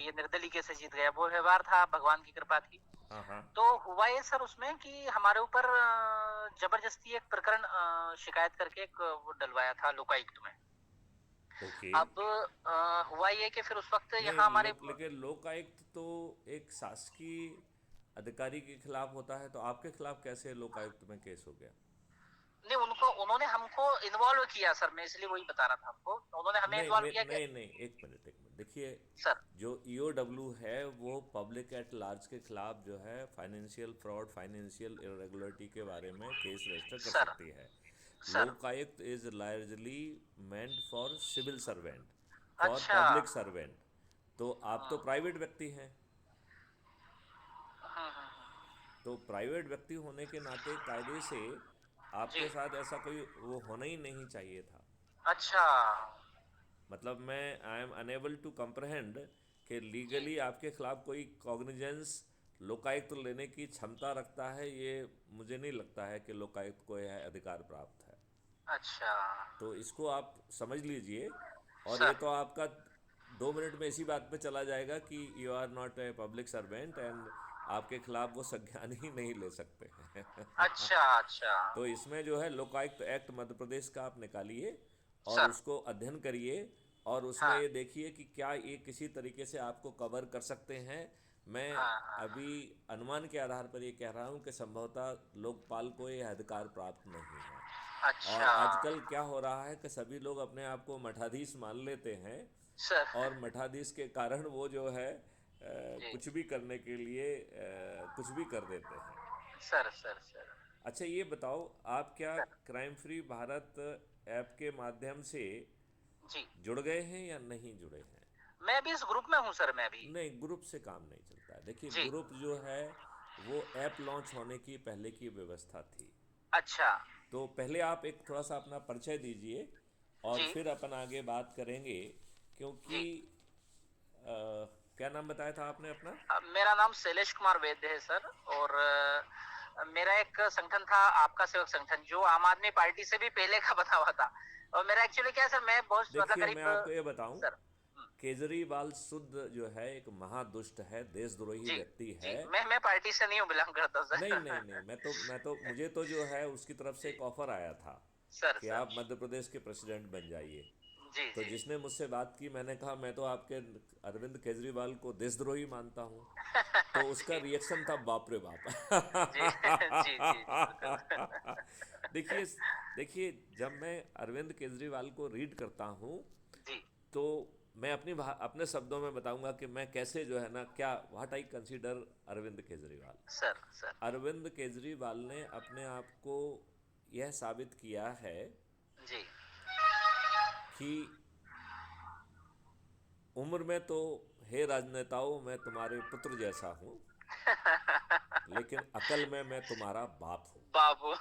ये निर्दलीय कैसे जीत गया, वो व्यवहार था, भगवान की कृपा थी। हाँ हाँ। तो हुआ ये सर उसमें कि हमारे ऊपर जबरदस्ती एक प्रकरण शिकायत करके एक वो डलवाया था लोकायुक्त में। ओके। अब हुआ ये कि फिर उस वक्त नहीं यहाँ हमारे लेकिन लोकायुक्त तो एक शासकीय अधिकारी के खिलाफ होता है, तो आपके खिलाफ कैसे लोकायुक्त में केस हो गया? नहीं, उनको उन्होंने हमको इन्वॉल्व किया सर, मैं इसलिए वही बता रहा था आपको, उन्होंने हमें नहीं इन्वॉल्व किया कि नहीं नहीं, एक मिनट देखिए। सर। जो ईओडब्ल्यू है वो पब्लिक एट लार्ज के खिलाफ जो है फाइनेंशियल फ्रॉड, फाइनेंशियल इरेगुलरिटी के बारे में केस रजिस्टर कर सर सकती है। Sir Lokayukta is largely meant for civil servant, for अच्छा। Public servant. तो आप तो हम्म, प्राइवेट व्यक्ति हैं, हम्म। तो प्राइवेट व्यक्ति होने के नाते कायदे से जी। आपके साथ ऐसा कोई वो होना ही नहीं चाहिए था। अच्छा। मतलब मैं I am unable to comprehend कि जी। लीगली आपके खिलाफ कोई कॉग्निजेंस लोकायुक्त लेने की क्षमता रखता है, ये मुझे नहीं लगता है कि लोकायुक्त को यह अधिकार प्राप्त है। अच्छा। तो इसको आप समझ लीजिए। और ये सर। तो आपका 2 मिनट में इसी बात पे चला जाएगा कि you are not a public servant and आपके खिलाफ वो संज्ञान ही नहीं ले सकते हैं। अच्छा। अच्छा। तो इसमें जो है लोकायुक्त एक्ट मध्य प्रदेश का आप निकालिए और सर। उसको अध्ययन करिए, और उसमें हाँ ये देखिए कि क्या ये किसी तरीके से आपको कवर कर सकते हैं। मैं हाँ हाँ। अभी अनुमान के आधार पर ये कह रहा हूँ कि संभवतः लोकपाल को ये अधिकार प्राप्त नहीं है। और अच्छा। आजकल क्या हो रहा है कि सभी लोग अपने आप को मठाधीश मान लेते हैं, सर। और मठाधीश के कारण वो जो है जी। कुछ भी करने के लिए कुछ भी कर देते हैं। Sir sir sir. अच्छा ये बताओ, आप क्या sir. Crime free Bharat app के माध्यम से जी। जुड़ गए हैं या नहीं जुड़े हैं? मैं भी इस ग्रुप में हूँ सर, मैं भी। नहीं, ग्रुप से काम नहीं चलता है। देखिए जी। ग्रुप जो है वो ऐप लॉन्च होने की पहले की व्यवस्था थी। अच्छा। तो पहले आप एक थोड़ा सा अपना परिचय दीजिए और जी। फिर अपन आगे बात करेंगे। क्योंकि जी। क्या नाम बताया था आपने अपना? मेरा नाम शैलेश कुमार वैद्य है सर। और मेरा एक संगठन था आपका सेवक संगठन, जो आम आदमी पार्टी से भी पहले का बना हुआ था। और मेरा एक्चुअली क्या है सर, मैं बहुत मतलब देखिए मैं करीब आपको ये बताऊं, सर। केजरीवाल शुद्ध जो है एक महादुष्ट है, देशद्रोही जी। व्यक्ति जी। है। मैं पार्टी से नहीं हूँ, बिलोंग करता नहीं सर। नहीं नहीं, मैं तो मुझे तो जो है उसकी तरफ से जी। एक ऑफर आया था सर कि सर। आप मध्य प्रदेश के प्रेसिडेंट बन जाइए। जी तो जी। जिसने मुझसे बात की, मैंने कहा मैं तो आपके अरविंद केजरीवाल को देशद्रोही मानता हूँ। तो उसका जी रिएक्शन था बाप रे बाप। जी। जी जी जी बिल्कुल। देखिए देखिए, जब मैं अरविंद केजरीवाल को रीड करता हूँ जी। तो मैं अपने शब्दों में बताऊंगा कि मैं कैसे जो है ना, क्या what I consider Arvind Kejriwal. Sir sir. Arvind Kejriwal ने अपने आप को यह साबित किया है जी। कि उम्र में तो, हे राजनेताओं, मैं तुम्हारे पुत्र जैसा हूँ, लेकिन अकल में मैं तुम्हारा बाप हूँ। बाबू।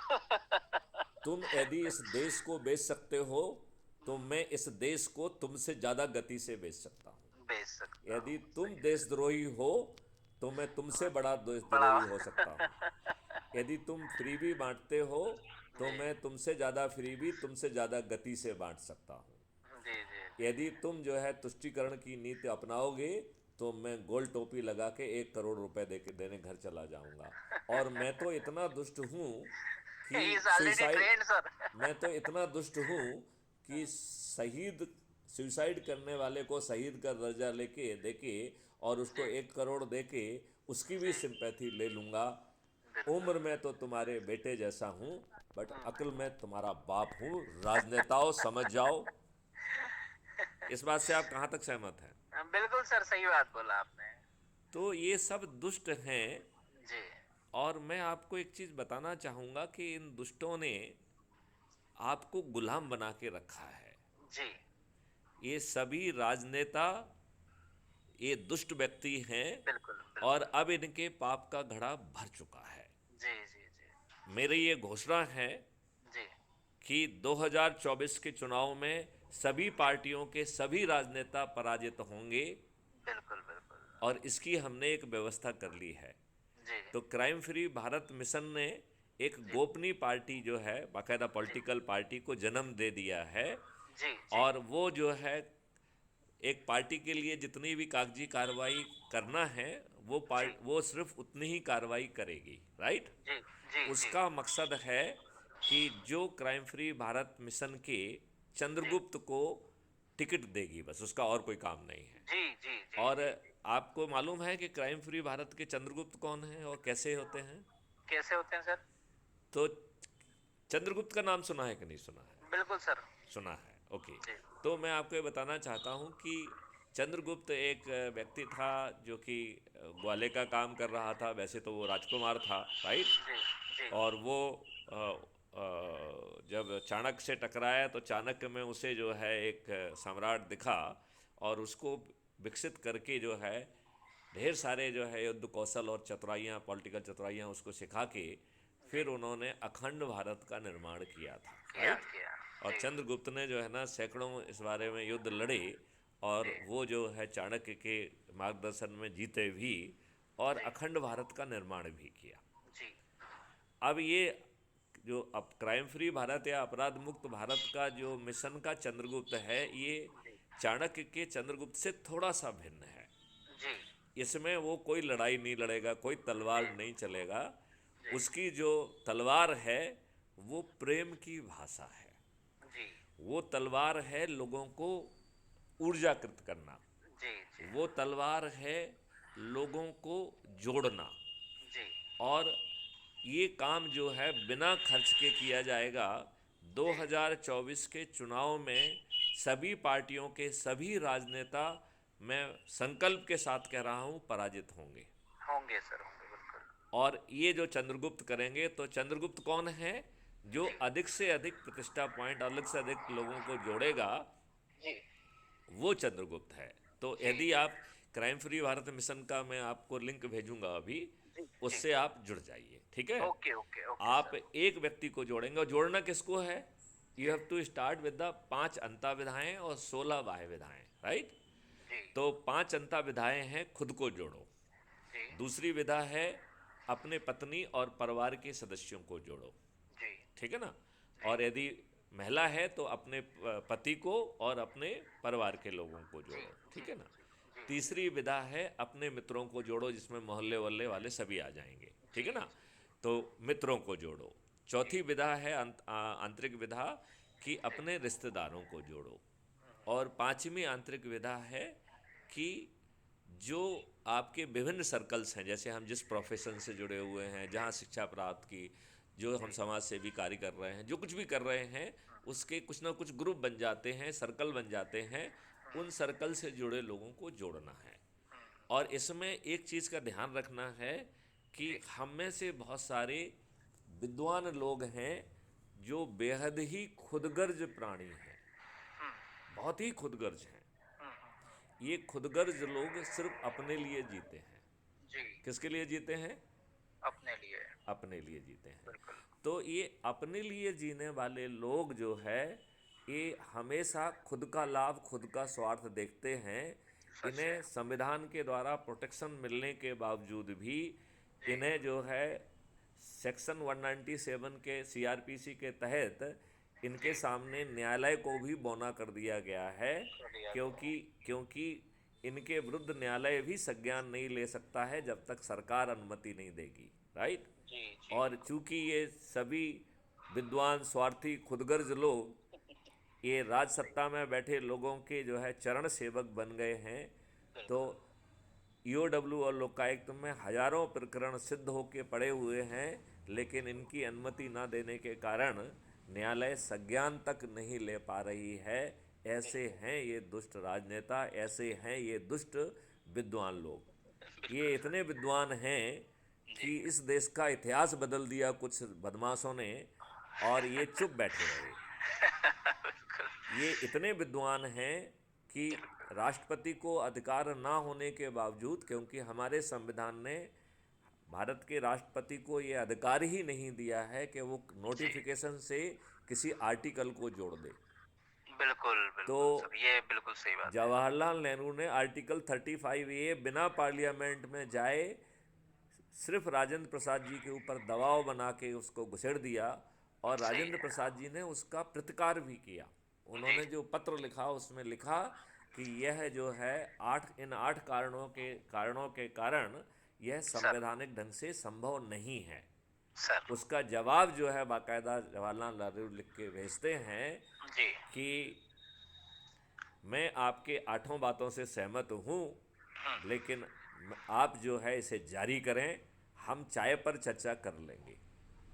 तुम यदि इस देश को बेच सकते हो तो मैं इस देश को तुमसे ज़्यादा गति से बेच सकता हूँ। बेच सकता यदि हूँ, तुम सही है। देशद्रोही हो तो मैं तुमसे बड़ा बड़ा। देशद्रोही हो सकता हूँ। यदि तुम फ्रीबी बांटते हो तो जी मैं तुमसे ज़्यादा फ्रीबी, तुमसे ज़्यादा गति से बांट सकता हूँ। जी जी जी। यदि तुम जो है तुष्टीकरण की नीति अपनाओगे तो मैं गोल टोपी लगा के 1 करोड़ रुपए दे के देने घर चला जाऊंगा। और मैं तो इतना दुष्ट हूँ कि he is already suicide trend sir. मैं तो इतना दुष्ट हूँ कि शहीद सुसाइड करने वाले को शहीद का दर्जा लेके देके और उसको जी 1 करोड़ देके उसकी भी जी सिंपैथी ले लूँगा। बिल्कुल। उम्र में तो तुम्हारे बेटे जैसा हूँ, बट अक्ल में तुम्हारा बाप हूँ। राजनेताओं समझ जाओ। इस बात से आप कहाँ तक सहमत हैं? बिल्कुल सर, सही बात बोला आपने। तो ये सब दुष्ट हैं। जी और मैं आपको एक चीज़ बताना चाहूँगा कि इन दुष्टों ने आपको गुलाम बना के रखा है। जी। ये सभी राजनेता ये दुष्ट व्यक्ति हैं, बिल्कुल और बिल्कुल। अब इनके पाप का घड़ा भर चुका है। जी जी जी। मेरी ये घोषणा है जी। कि 2024 के चुनाव में सभी पार्टियों के सभी राजनेता पराजित होंगे, बिल्कुल बिल्कुल। और इसकी हमने एक व्यवस्था कर ली है। जी तो क्राइम फ्री भारत मिशन ने एक जी गोपनीय पार्टी जो है, बाकायदा जी पॉलिटिकल पार्टी को जन्म दे दिया है। जी जी। और वो जो है एक पार्टी के लिए जितनी भी कागजी कार्रवाई करना है जी वो सिर्फ उतनी ही कार्रवाई करेगी, राइट। जी जी जी उसका मकसद है कि जो क्राइम फ्री भारत मिशन के जी चंद्रगुप्त को टिकट देगी, बस उसका और कोई काम नहीं है। जी जी जी और जी आपको मालूम है कि क्राइम फ्री भारत के चंद्रगुप्त कौन हैं और कैसे होते हैं? कैसे होते हैं सर? तो चंद्रगुप्त का नाम सुना है कि नहीं सुना है? बिल्कुल सर। सुना है, ओके। जी तो मैं आपको ये बताना चाहता हूँ कि चंद्रगुप्त एक व्यक्ति था जो कि ग्वाले का काम कर रहा था। वैसे तो वो राजकुमार था, राइट। जी जी और वो अ, जब चाणक्य से टकराया तो चाणक्य में उसे जो है एक सम्राट दिखा, और उसको विकसित करके जो है ढेर सारे जो है युद्ध कौशल और चतुराइयाँ, पॉलिटिकल चतुराइयाँ उसको सिखा के जी फिर उन्होंने अखंड भारत का निर्माण किया था, किया राइट। किया। और जी चंद्रगुप्त ने जो है ना सैकड़ों इस बारे में युद्ध लड़े, और जी वो जो है चाणक्य के मार्गदर्शन में जीते भी, और जी अखंड भारत का निर्माण भी किया। जी अब ये जो अब क्राइम फ्री भारत या अपराध मुक्त भारत का जो मिशन का चंद्रगुप्त है, ये जी चाणक्य के चंद्रगुप्त से थोड़ा सा भिन्न है। जी इसमें वो कोई लड़ाई नहीं लड़ेगा, कोई जी तलवार नहीं चलेगा। जी उसकी जो तलवार है वो प्रेम की भाषा है। जी वो तलवार है लोगों को ऊर्जाकृत करना। जी जी वो तलवार है लोगों को जोड़ना। जी और ये काम जो है बिना खर्च के किया जाएगा। जी 2024 के चुनाव में सभी पार्टियों के सभी राजनेता, मैं संकल्प के साथ कह रहा हूँ, पराजित होंगे। होंगे सर, होंगे बिल्कुल। और ये जो चंद्रगुप्त करेंगे, तो चंद्रगुप्त कौन है? जो जी अधिक से अधिक प्रतिष्ठा पॉइंट, अधिक से अधिक लोगों को जोड़ेगा, जी वो चंद्रगुप्त है। तो जी यदि जी आप क्राइम फ्री भारत मिशन का, मैं आपको लिंक भेजूंगा अभी, जी जी उससे आप जुड़ जाइए, ठीक है। ओके ओके ओके आप सर। एक व्यक्ति को जोड़ेंगे, और जोड़ना किसको है? You have to start with the 5 अंता विधाएं और 16 बाह्य विधाएं, राइट। जी तो 5 अंता विधाएं हैं खुद को जोड़ो। जी दूसरी विधा है अपने पत्नी और परिवार के सदस्यों को जोड़ो, जी ठीक है ना। जी और यदि महिला है तो अपने पति को और अपने परिवार के लोगों को जी जोड़ो, जी ठीक है ना। जी तीसरी विधा है अपने मित्रों को जोड़ो, जिसमें मोहल्ले वल्ले वाले सभी आ जाएंगे, ठीक जी है ना। तो मित्रों को जोड़ो। जी चौथी विधा है आंतरिक विधा, कि जी अपने रिश्तेदारों को जोड़ो। और पांचवी आंतरिक विधा है कि जो आपके विभिन्न सर्कल्स हैं, जैसे हम जिस प्रोफेशन से जुड़े हुए हैं, जहाँ शिक्षा प्राप्त की, जो हम जी समाज सेवी कार्य कर रहे हैं, जो कुछ भी कर रहे हैं, उसके कुछ ना कुछ ग्रुप बन जाते हैं, सर्कल बन जाते हैं। उन सर्कल से जुड़े लोगों को जोड़ना है। और इसमें एक चीज़ का ध्यान रखना है कि जी हम में से बहुत सारे विद्वान लोग हैं जो बेहद ही खुदगर्ज प्राणी हैं, बहुत ही खुदगर्ज हैं। ये खुदगर्ज लोग सिर्फ अपने लिए जीते हैं। जी किसके लिए जीते हैं? अपने लिए अपने लिए जीते हैं। बिल्कुल। तो ये अपने लिए जीने वाले लोग जो है, ये हमेशा खुद का लाभ, खुद का स्वार्थ देखते हैं। सच है। इन्हें संविधान के द्वारा प्रोटेक्शन मिलने के बावजूद भी जी इन्हें जो है सेक्शन 197 के सीआरपीसी के तहत इनके जी सामने न्यायालय को भी बौना कर दिया गया है। कर दिया गया क्योंकि है। क्योंकि इनके विरुद्ध न्यायालय भी संज्ञान नहीं ले सकता है जब तक सरकार अनुमति नहीं देगी, राइट। जी जी और बिल्कुल। चूंकि ये सभी विद्वान, स्वार्थी, खुदगर्ज लोग ये राज सत्ता में बैठे लोगों के जो है चरण सेवक बन गए हैं, तो बिल्कुल ईओडब्ल्यू और लोकायुक्त में हजारों प्रकरण सिद्ध होके पड़े हुए हैं, लेकिन इनकी अनुमति ना देने के कारण न्यायालय संज्ञान तक नहीं ले पा रही है। ऐसे बिल्कुल हैं ये दुष्ट राजनेता, ऐसे हैं ये दुष्ट विद्वान लोग। ये बिल्कुल सर। इतने विद्वान हैं जी कि इस देश का इतिहास बदल दिया कुछ बदमाशों ने, और ये चुप बैठे रहे। बिल्कुल ये इतने विद्वान हैं कि बिल्कुल राष्ट्रपति को अधिकार ना होने के बावजूद, क्योंकि हमारे संविधान ने भारत के राष्ट्रपति को ये अधिकार ही नहीं दिया है कि वो जी नोटिफिकेशन से किसी आर्टिकल को जोड़ दे। बिल्कुल तो बिल्कुल सर, ये बिल्कुल सही बात है। जवाहरलाल नेहरू ने आर्टिकल 35A बिना पार्लियामेंट में जाए सिर्फ राजेंद्र प्रसाद जी के ऊपर दबाव बना के उसको घुसेड़ दिया, और सही राजेंद्र है। प्रसाद जी ने उसका प्रतिकार भी किया। जी उन्होंने जो पत्र लिखा उसमें लिखा कि यह जो है इन 8 कारणों के कारण यह सर। संवैधानिक ढंग से संभव नहीं है। सर। उसका जवाब जो है बाकायदा जवाहरलाल नेहरू लिख के भेजते हैं जी। कि मैं आपके 8 बातों से सहमत हूँ, लेकिन आप जो है इसे जारी करें, हम चाय पर चर्चा कर लेंगे।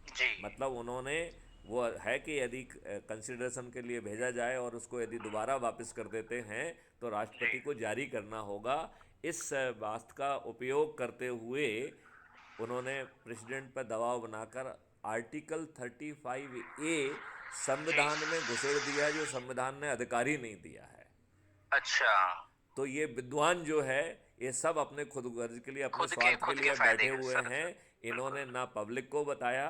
जी। मतलब उन्होंने वो है कि यदि कंसिडरेशन के लिए भेजा जाए और उसको यदि दोबारा वापस कर देते हैं तो जी। राष्ट्रपति को जारी करना होगा। इस बात का उपयोग करते हुए उन्होंने प्रेसिडेंट पर दबाव बनाकर आर्टिकल 35A जी। संविधान में घुसेड़ दिया, जो संविधान ने अधिकार ही नहीं दिया है। अच्छा। तो ये विद्वान जो है ये सब अपने खुद गर्ज के लिए, अपने स्वार्थ के खुद के लिए फायदे बैठे का हुए सर। हैं। बिल्कुल। इन्होंने ना पब्लिक को बताया,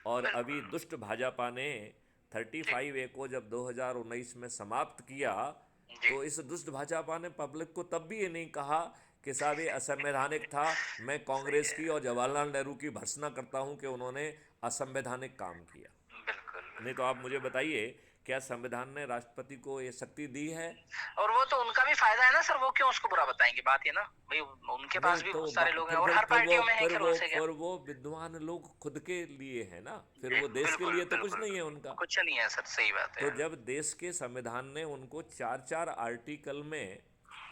और अभी बिल्कुल। दुष्ट भाजपा ने जी। 35A को जब 2019 में समाप्त किया, जी। तो इस दुष्ट भाजपा ने पब्लिक को तब भी ये नहीं कहा कि साहब ये असंवैधानिक था। मैं सही कांग्रेस है। की और जवाहरलाल नेहरू की भर्त्सना करता हूं कि उन्होंने असंवैधानिक काम किया। बिल्कुल। नहीं तो आप मुझे बताइए, क्या संविधान ने राष्ट्रपति को ये शक्ति दी है? और वो तो उनका भी फायदा है ना सर, वो क्यों उसको बुरा बताएंगे? बात ये ना भाई, उनके नहीं पास भी तो बहुत सारे लोग हैं फिर और फिर हर फिर वो पार्टियों में है, फिर फिर वो उनसे क्या? फिर वो विद्वान लोग खुद के लिए है ना, फिर जी। वो देश के बिल्कुल लिए तो कुछ बिल्कुल नहीं है बिल्कुल, उनका। कुछ नहीं है सर, सही बात तो है। जब देश के संविधान ने उनको 4 4 आर्टिकल में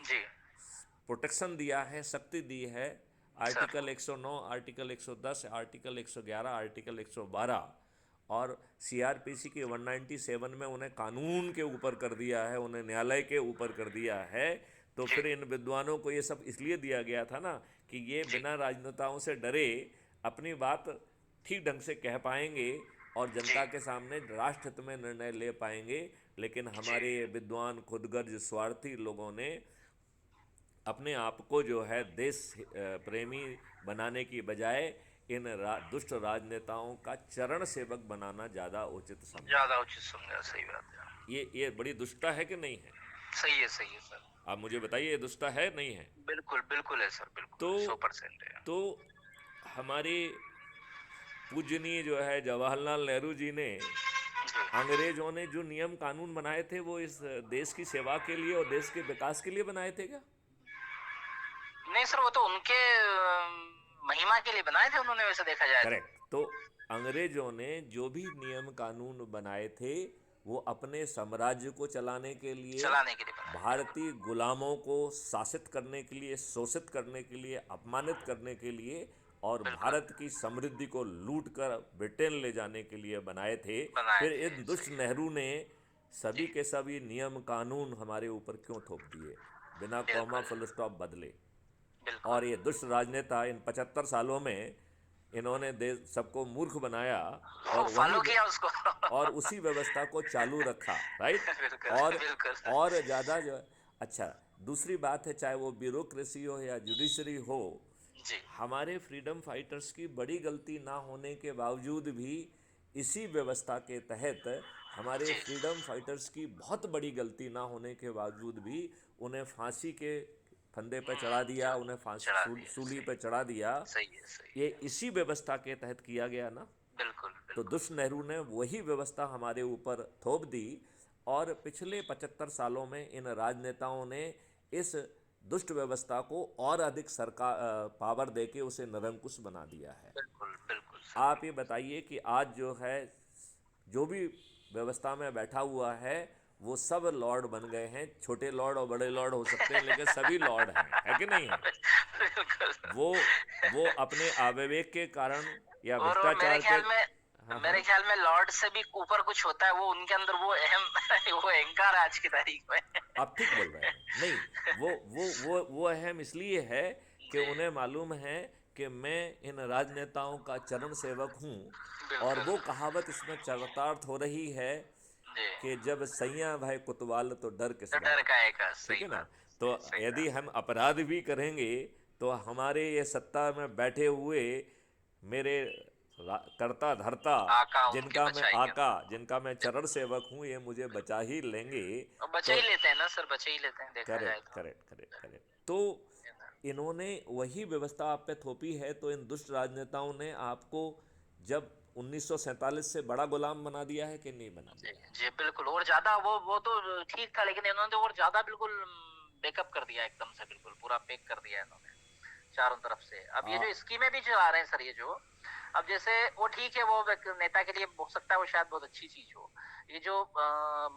जी। प्रोटेक्शन दिया है, शक्ति दी है, sir. Article 109, article 110, article 111, article 112, और सीआरपीसी के 197 में उन्हें कानून के ऊपर कर दिया है, उन्हें न्यायालय के ऊपर कर दिया है। तो जी। फिर इन विद्वानों को ये सब इसलिए दिया गया था ना कि ये जी। बिना राजनेताओं से डरे अपनी बात ठीक ढंग से कह पाएंगे और जी। जनता के सामने राष्ट्र हित में निर्णय ले पाएंगे। लेकिन जी। हमारे ये विद्वान खुदगर्ज स्वार्थी लोगों ने अपने आप को जो है देश प्रेमी बनाने की बजाय इन दुष्ट राजनेताओं का चरण सेवक बनाना ज़्यादा उचित समझा। ज्यादा उचित समझा, सही बात है। ये बड़ी दुष्टता है कि नहीं है? सही है सर। आप मुझे बताइए, ये दुष्टता है नहीं है? बिल्कुल बिल्कुल है सर, तो बिल्कुल 100% है। तो हमारे पूजनीय जो है जवाहरलाल नेहरू जी ने, जी। अंग्रेजों ने जो नियम कानून बनाए थे वो इस देश की सेवा के लिए और देश के विकास के लिए बनाए थे क्या? नहीं सर, वो तो उनके महिमा के लिए बनाए थे उन्होंने, वैसे देखा जाए तो। करेक्ट। तो अंग्रेजों ने जो भी नियम कानून बनाए थे वो अपने साम्राज्य को चलाने के लिए, चलाने के लिए बनाए, बिल्कुल। भारतीय गुलामों को शासित करने के लिए, शोषित करने के लिए, अपमानित करने के लिए, और बिल्कुल। भारत की समृद्धि को लूट कर ब्रिटेन ले जाने के लिए बनाए थे। बनाए फिर थे, इन दुष्ट सही है। नेहरू ने जी। सभी के सभी नियम कानून हमारे ऊपर क्यों थोप दिए, बिना कॉमा बिल्कुल फुल स्टॉप बदले? बिल्कुल। और ये दुष्ट राजनेता इन 75 सालों में इन्होंने देश सबको मूर्ख बनाया, वो और फॉलो किया उसको। और उसी व्यवस्था को चालू रखा, राइट। बिल्कुल और बिल्कुल। और ज़्यादा जो, अच्छा, दूसरी बात है, चाहे वो ब्यूरोक्रेसी हो या जुडिशरी हो, जी। हमारे फ्रीडम फाइटर्स की बड़ी गलती ना होने के बावजूद भी इसी व्यवस्था के तहत हमारे जी। फ्रीडम फाइटर्स की बहुत बड़ी गलती ना होने के बावजूद भी उन्हें फांसी के फंदे पर चढ़ा दिया, उन्हें चढ़ा फांसी दिया, सूली सही। पर चढ़ा दिया। सही है सही ये है। इसी व्यवस्था के तहत किया गया ना। बिल्कुल तो बिल्कुल। दुष्ट नेहरू ने वही व्यवस्था हमारे ऊपर थोप दी, और पिछले 75 सालों में इन राजनेताओं ने इस दुष्ट व्यवस्था को और अधिक सरकार पावर देके उसे निरंकुश बना दिया है। बिल्कुल बिल्कुल सर, आप ये बिल्कुल। बताइए कि आज जो है, जो भी व्यवस्था में बैठा हुआ है वो सब लॉर्ड बन गए हैं। छोटे लॉर्ड और बड़े लॉर्ड हो सकते हैं, लेकिन सभी लॉर्ड हैं, है कि नहीं है? बिल्कुल। वो वो अपने अविवेक के कारण या और भ्रष्टाचार के। हाँ हाँ। मेरे ख्याल में लॉर्ड से भी ऊपर कुछ होता है, वो उनके अंदर वो अहम वो अहंकार है आज की तारीख में। आप ठीक बोल रहे हैं। नहीं, वो अहम इसलिए है कि जी। उन्हें मालूम है कि मैं इन राजनेताओं का चरण सेवक हूँ। और बिल्कुल। वो कहावत इसमें चरितार्थ हो रही है जी। कि जब सैया भाई कुतवाल तो डर किस तो डर बात। का एक, ठीक सही है ना? बात। तो सही यदि बात। हम अपराध भी करेंगे तो हमारे ये सत्ता में बैठे हुए मेरे कर्ता धर्ता, आका उनके बचाएंगे। जिनका मैं चरण सेवक हूँ, ये मुझे बचा ही लेंगे। और बचा तो ही लेते हैं ना सर, बचा ही लेते हैं देखा जाए करेक्ट तो। Correct correct correct. तो इन्होंने वही व्यवस्था आप पे थोपी है। तो इन दुष्ट राजनेताओं ने आपको जब 1947 से बड़ा गुलाम बना दिया है कि नहीं बना जी दिया है? जी बिल्कुल। और ज्यादा वो तो ठीक था, लेकिन इन्होंने तो और ज्यादा बिल्कुल बेकअप कर दिया एकदम से, बिल्कुल पूरा पैक कर दिया इन्होंने चारों तरफ से। अब ये आ, जो स्कीमें भी चला रहे हैं सर, ये जो अब जैसे वो ठीक है, वो नेता के लिए हो सकता है वो शायद बहुत अच्छी चीज हो। ये जो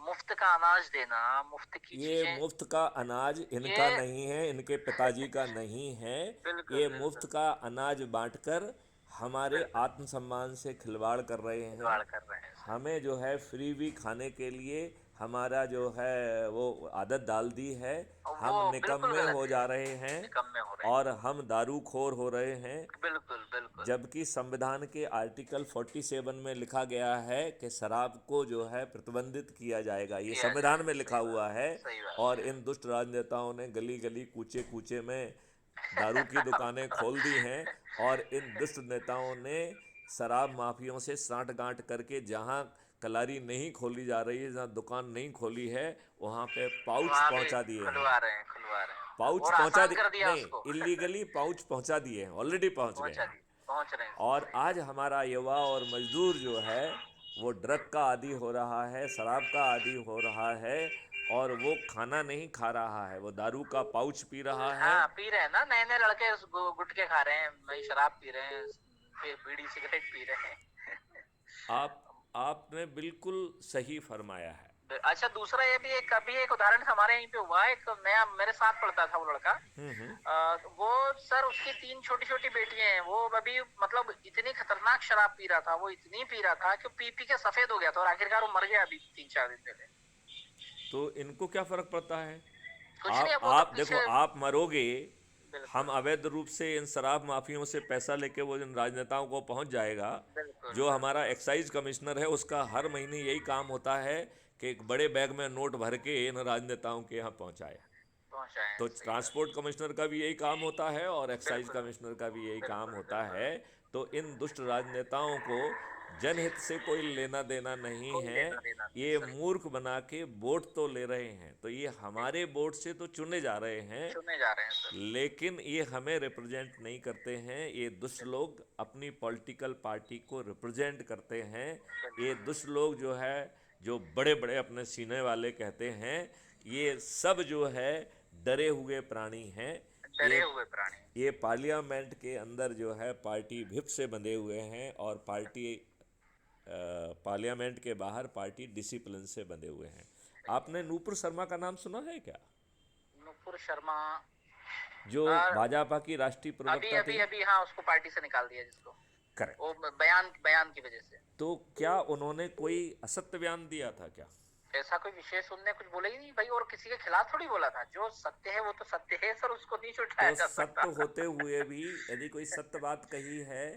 मुफ्त का अनाज देना, मुफ्त की ये चीजें, मुफ्त का अनाज ये इनका नहीं है, इनके पिताजी का नहीं है। बिल्कुल ये मुफ्त बिल्कुल का अनाज बांटकर हमारे बिल्कुल आत्मसम्मान से खिलवाड़ कर रहे हैं। खिलवाड़ कर रहे हैं सर। हमें जो है फ्री भी खाने के लिए हमारा जो है वो आदत डाल दी है। और वो हम बिल्कुल निकम्मे गलत हो है, जा रहे हैं निकम्मे हो रहे और हम दारूखोर हो रहे हैं। हैं, बिल्कुल बिल्कुल। जबकि संविधान के आर्टिकल 47 में लिखा गया है कि शराब को जो है प्रतिबंधित किया जाएगा, ये किया संविधान जाए, में लिखा सही हुआ बात, है। सही बात और इन दुष्ट राजनेताओं ने गली गली कूचे कूचे में दारू की दुकानें खोल दी हैं। और इन दुष्ट नेताओं ने शराब माफियों से साठ गांठ करके जहां कलारी नहीं खोली जा रही है, जहां दुकान नहीं खोली है, वहां पे पाउच वहां पे पहुंचा दिए हैं। खुलवा रहे हैं, खुलवा रहे हैं पाउच और पहुंचा आसान दिए, कर दिया उसको। नहीं, इलीगली पाउच पहुंचा दिए हैं, ऑलरेडी पहुंच गए पहुंचा हैं। दी, पहुंच रहे हैं, और सही आज बात। हमारा युवा और मजदूर जो है वो ड्रग का आदी हो रहा है, शराब का आदी हो रहा है। और वो खाना नहीं खा रहा है, वो दारू का पाउच पी रहा है। हाँ पी रहे हैं ना, नए नए लड़के गुटखे खा रहे हैं भाई, शराब पी रहे हैं, फिर बीड़ी सिगरेट पी रहे हैं। आप आपने बिल्कुल सही फरमाया है। अच्छा दूसरा ये भी एक, अभी एक उदाहरण हमारे यहीं पे हुआ, एक नया मेरे साथ पढ़ता था वो लड़का। हम्म। वो सर उसकी 3 छोटी छोटी बेटियां हैं, वो अभी मतलब इतनी खतरनाक शराब पी रहा था, वो इतनी पी रहा था कि पी पी के सफेद हो गया था, और आखिरकार वो मर गया अभी 3-4 दिन पहले। तो इनको क्या फ़र्क पड़ता है? कुछ नहीं, अब वो तो आप देखो, पीछे, आप मरोगे। हम बिल्कुल अवैध रूप से इन शराब माफियों से पैसा लेके वो इन राजनेताओं को पहुंच जाएगा। बिल्कुल जो हमारा बिल्कुल एक्साइज कमिश्नर है उसका हर महीने यही काम होता है कि एक बड़े बैग में नोट भर के इन राजनेताओं के यहाँ पहुंचाए। पहुंचाए, तो सही बात, ट्रांसपोर्ट कमिश्नर का भी यही काम होता है और एक्साइज बिल्कुल कमिश्नर का भी यही काम बिल्कुल होता बिल्कुल। है। तो इन दुष्ट राजनेताओं को जनहित से कोई लेना देना नहीं कोई है। लेना देना नहीं, ये सही मूर्ख बना के वोट तो ले रहे हैं, तो ये हमारे वोट से तो चुने जा रहे हैं, चुने जा रहे हैं सर, लेकिन ये हमें रिप्रेजेंट नहीं करते हैं। ये दुष्ट बिल्कुल लोग अपनी पॉलिटिकल पार्टी को रिप्रेजेंट करते हैं। ये बिल्कुल दुष्ट लोग जो है, जो बड़े बड़े अपने सीने वाले कहते हैं, ये सब जो है डरे हुए प्राणी हैं। डरे ये हुए प्राणी। ये पार्लियामेंट के अंदर जो है पार्टी व्हिप से बंधे हुए हैं, और पार्टी पार्लियामेंट के बाहर पार्टी डिसिप्लिन से बंधे हुए हैं। आपने नूपुर शर्मा का नाम सुना है क्या? नुपुर शर्मा, जो और भाजपा की राष्ट्रीय अभी प्रवक्ता अभी थी। अभी हाँ उसको पार्टी से निकाल दिया जिसको, वो करेक्ट। बयान बयान की वजह से। तो क्या उन्होंने कोई असत्य बयान दिया था क्या? ऐसा कोई विशेष उनने कुछ बोला ही नहीं भाई, और किसी के खिलाफ थोड़ी बोला था, जो सत्य है वो तो सत्य है सर, उसको नहीं छुटाया तो जा सकता। सत्य होते हुए भी यदि कोई सत्य बात कही है,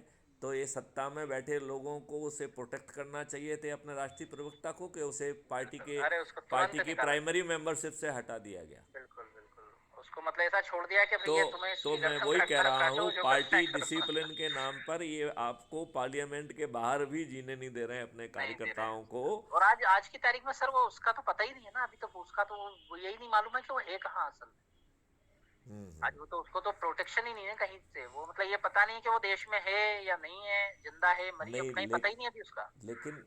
तो ये सत्ता में बैठे लोगों को उसे प्रोटेक्ट करना चाहिए थे, अपने राष्ट्रीय प्रवक्ता को, कि उसे अरे उसको पार्टी तुरंत की निकाला, प्राइमरी मेंबरशिप से हटा दिया गया। बिल्कुल बिल्कुल, उसको मतलब ऐसा छोड़ दिया कि तो भैया तुम्हें तो इसकी मैं गर्दन वही कह काटना रहा काटो, हूँ, जो करना है पार्टी करो। डिसिप्लिन के नाम पर ये आपको पार्लियामेंट के बाहर भी जीने नहीं दे रहे हैं अपने नहीं दे रहे हैं। कार्यकर्ताओं को। और आज आज की तारीख में सर वो उसका तो पता ही नहीं है ना, अभी तो उसका तो वो यही नहीं मालूम है कि वो है कहाँ असल में। आज वो तो, उसको तो प्रोटेक्शन ही नहीं है कहीं से, वो मतलब ये पता नहीं कि वो देश में है या नहीं है, जिंदा है मरी है, नहीं, कहीं पता ही नहीं अभी उसका।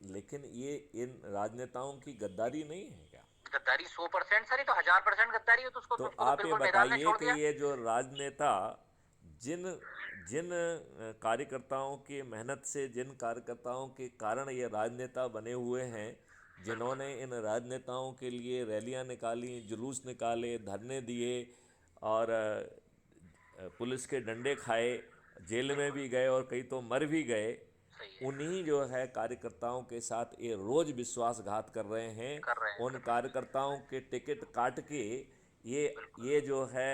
लेकिन ये इन राजनेताओं की गद्दारी नहीं है क्या? गद्दारी 100% सर, ये तो 1000% गद्दारी है, तो उसको तो उसको तो आप ये बिल्कुल मैदान में बताइए छोड़ कि दिया। ये जो राजनेता जिन जिन कार्यकर्ताओं की मेहनत से, जिन कार्यकर्ताओं के कारण ये राजनेता बने हुए हैं, बिल्कुल जिन्होंने इन राजनेताओं के लिए रैलियां निकाली, जुलूस निकाले, धरने दिए, और पुलिस के डंडे खाए, जेल में बिल्कुल, भी गए और कई तो मर भी गए, सही है, उन्हीं जो है कार्यकर्ताओं के साथ ये रोज़ विश्वासघात कर रहे हैं। कर रहे हैं, उन कर रहे हैं, कार्यकर्ताओं के टिकट काट के ये बिल्कुल ये जो है,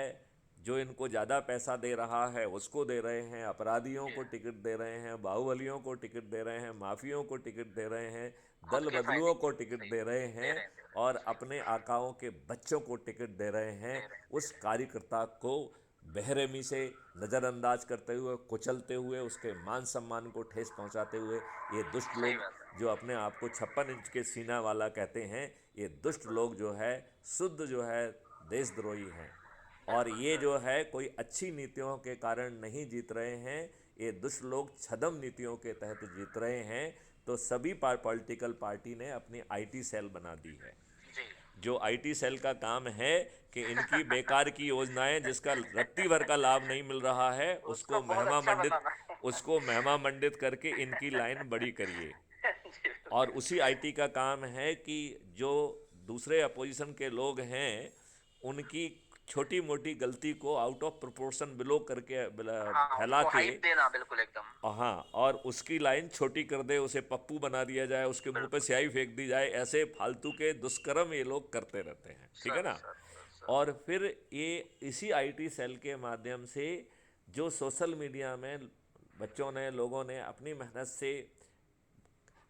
जो इनको ज़्यादा पैसा दे रहा है उसको दे रहे हैं, अपराधियों जी, को टिकट दे रहे हैं, बाहुबलियों को टिकट दे रहे हैं, माफियों को टिकट दे रहे हैं, खुद दल के फायदे बदलुओं के को लिए, टिकट सही दे बात, रहे हैं, दे रहे हैं, और सही अपने आकाओं के बच्चों को टिकट दे रहे हैं। दे रहे हैं, दे उस रहे हैं, कार्यकर्ता को बेरहमी से नज़रअंदाज करते हुए, कुचलते हुए, उसके मान सम्मान को ठेस पहुंचाते हुए, ये दुष्ट सही लोग बात है, जो अपने आप को 56 इंच के सीना वाला कहते हैं, ये दुष्ट बिल्कुल लोग जो है शुद्ध जो है देशद्रोही हैं। और बिल्कुल ये सर, जो है कोई अच्छी नीतियों के कारण नहीं जीत रहे हैं, ये दुष्ट लोग छद्म नीतियों के तहत जीत रहे हैं। तो सभी पॉलिटिकल पार्टी ने अपनी आईटी सेल बना दी है, जी जो आईटी सेल का काम है कि इनकी बेकार की योजनाएं जिसका रत्ती भर का लाभ नहीं मिल रहा है उसको बहुत अच्छा बनाना है। उसको महिमा मंडित करके इनकी लाइन बड़ी करिए। जी, और उसी आईटी का काम है कि जो दूसरे अपोजिशन के लोग हैं उनकी छोटी मोटी गलती को आउट ऑफ प्रोपोर्शन बिलो करके हाँ, फैला उसको के, हाइप देना, बिल्कुल एकदम। हाँ, और उसकी लाइन छोटी कर दे, उसे पप्पू बना दिया जाए, उसके मुंह पे बिल्कुल स्याही फेंक दी जाए, ऐसे फालतू के दुष्कर्म ये लोग करते रहते हैं, ठीक है सर, ना। Sir, sir. और फिर ये इसी आईटी सेल के माध्यम से जो सोशल मीडिया में बच्चों ने, लोगों ने अपनी मेहनत से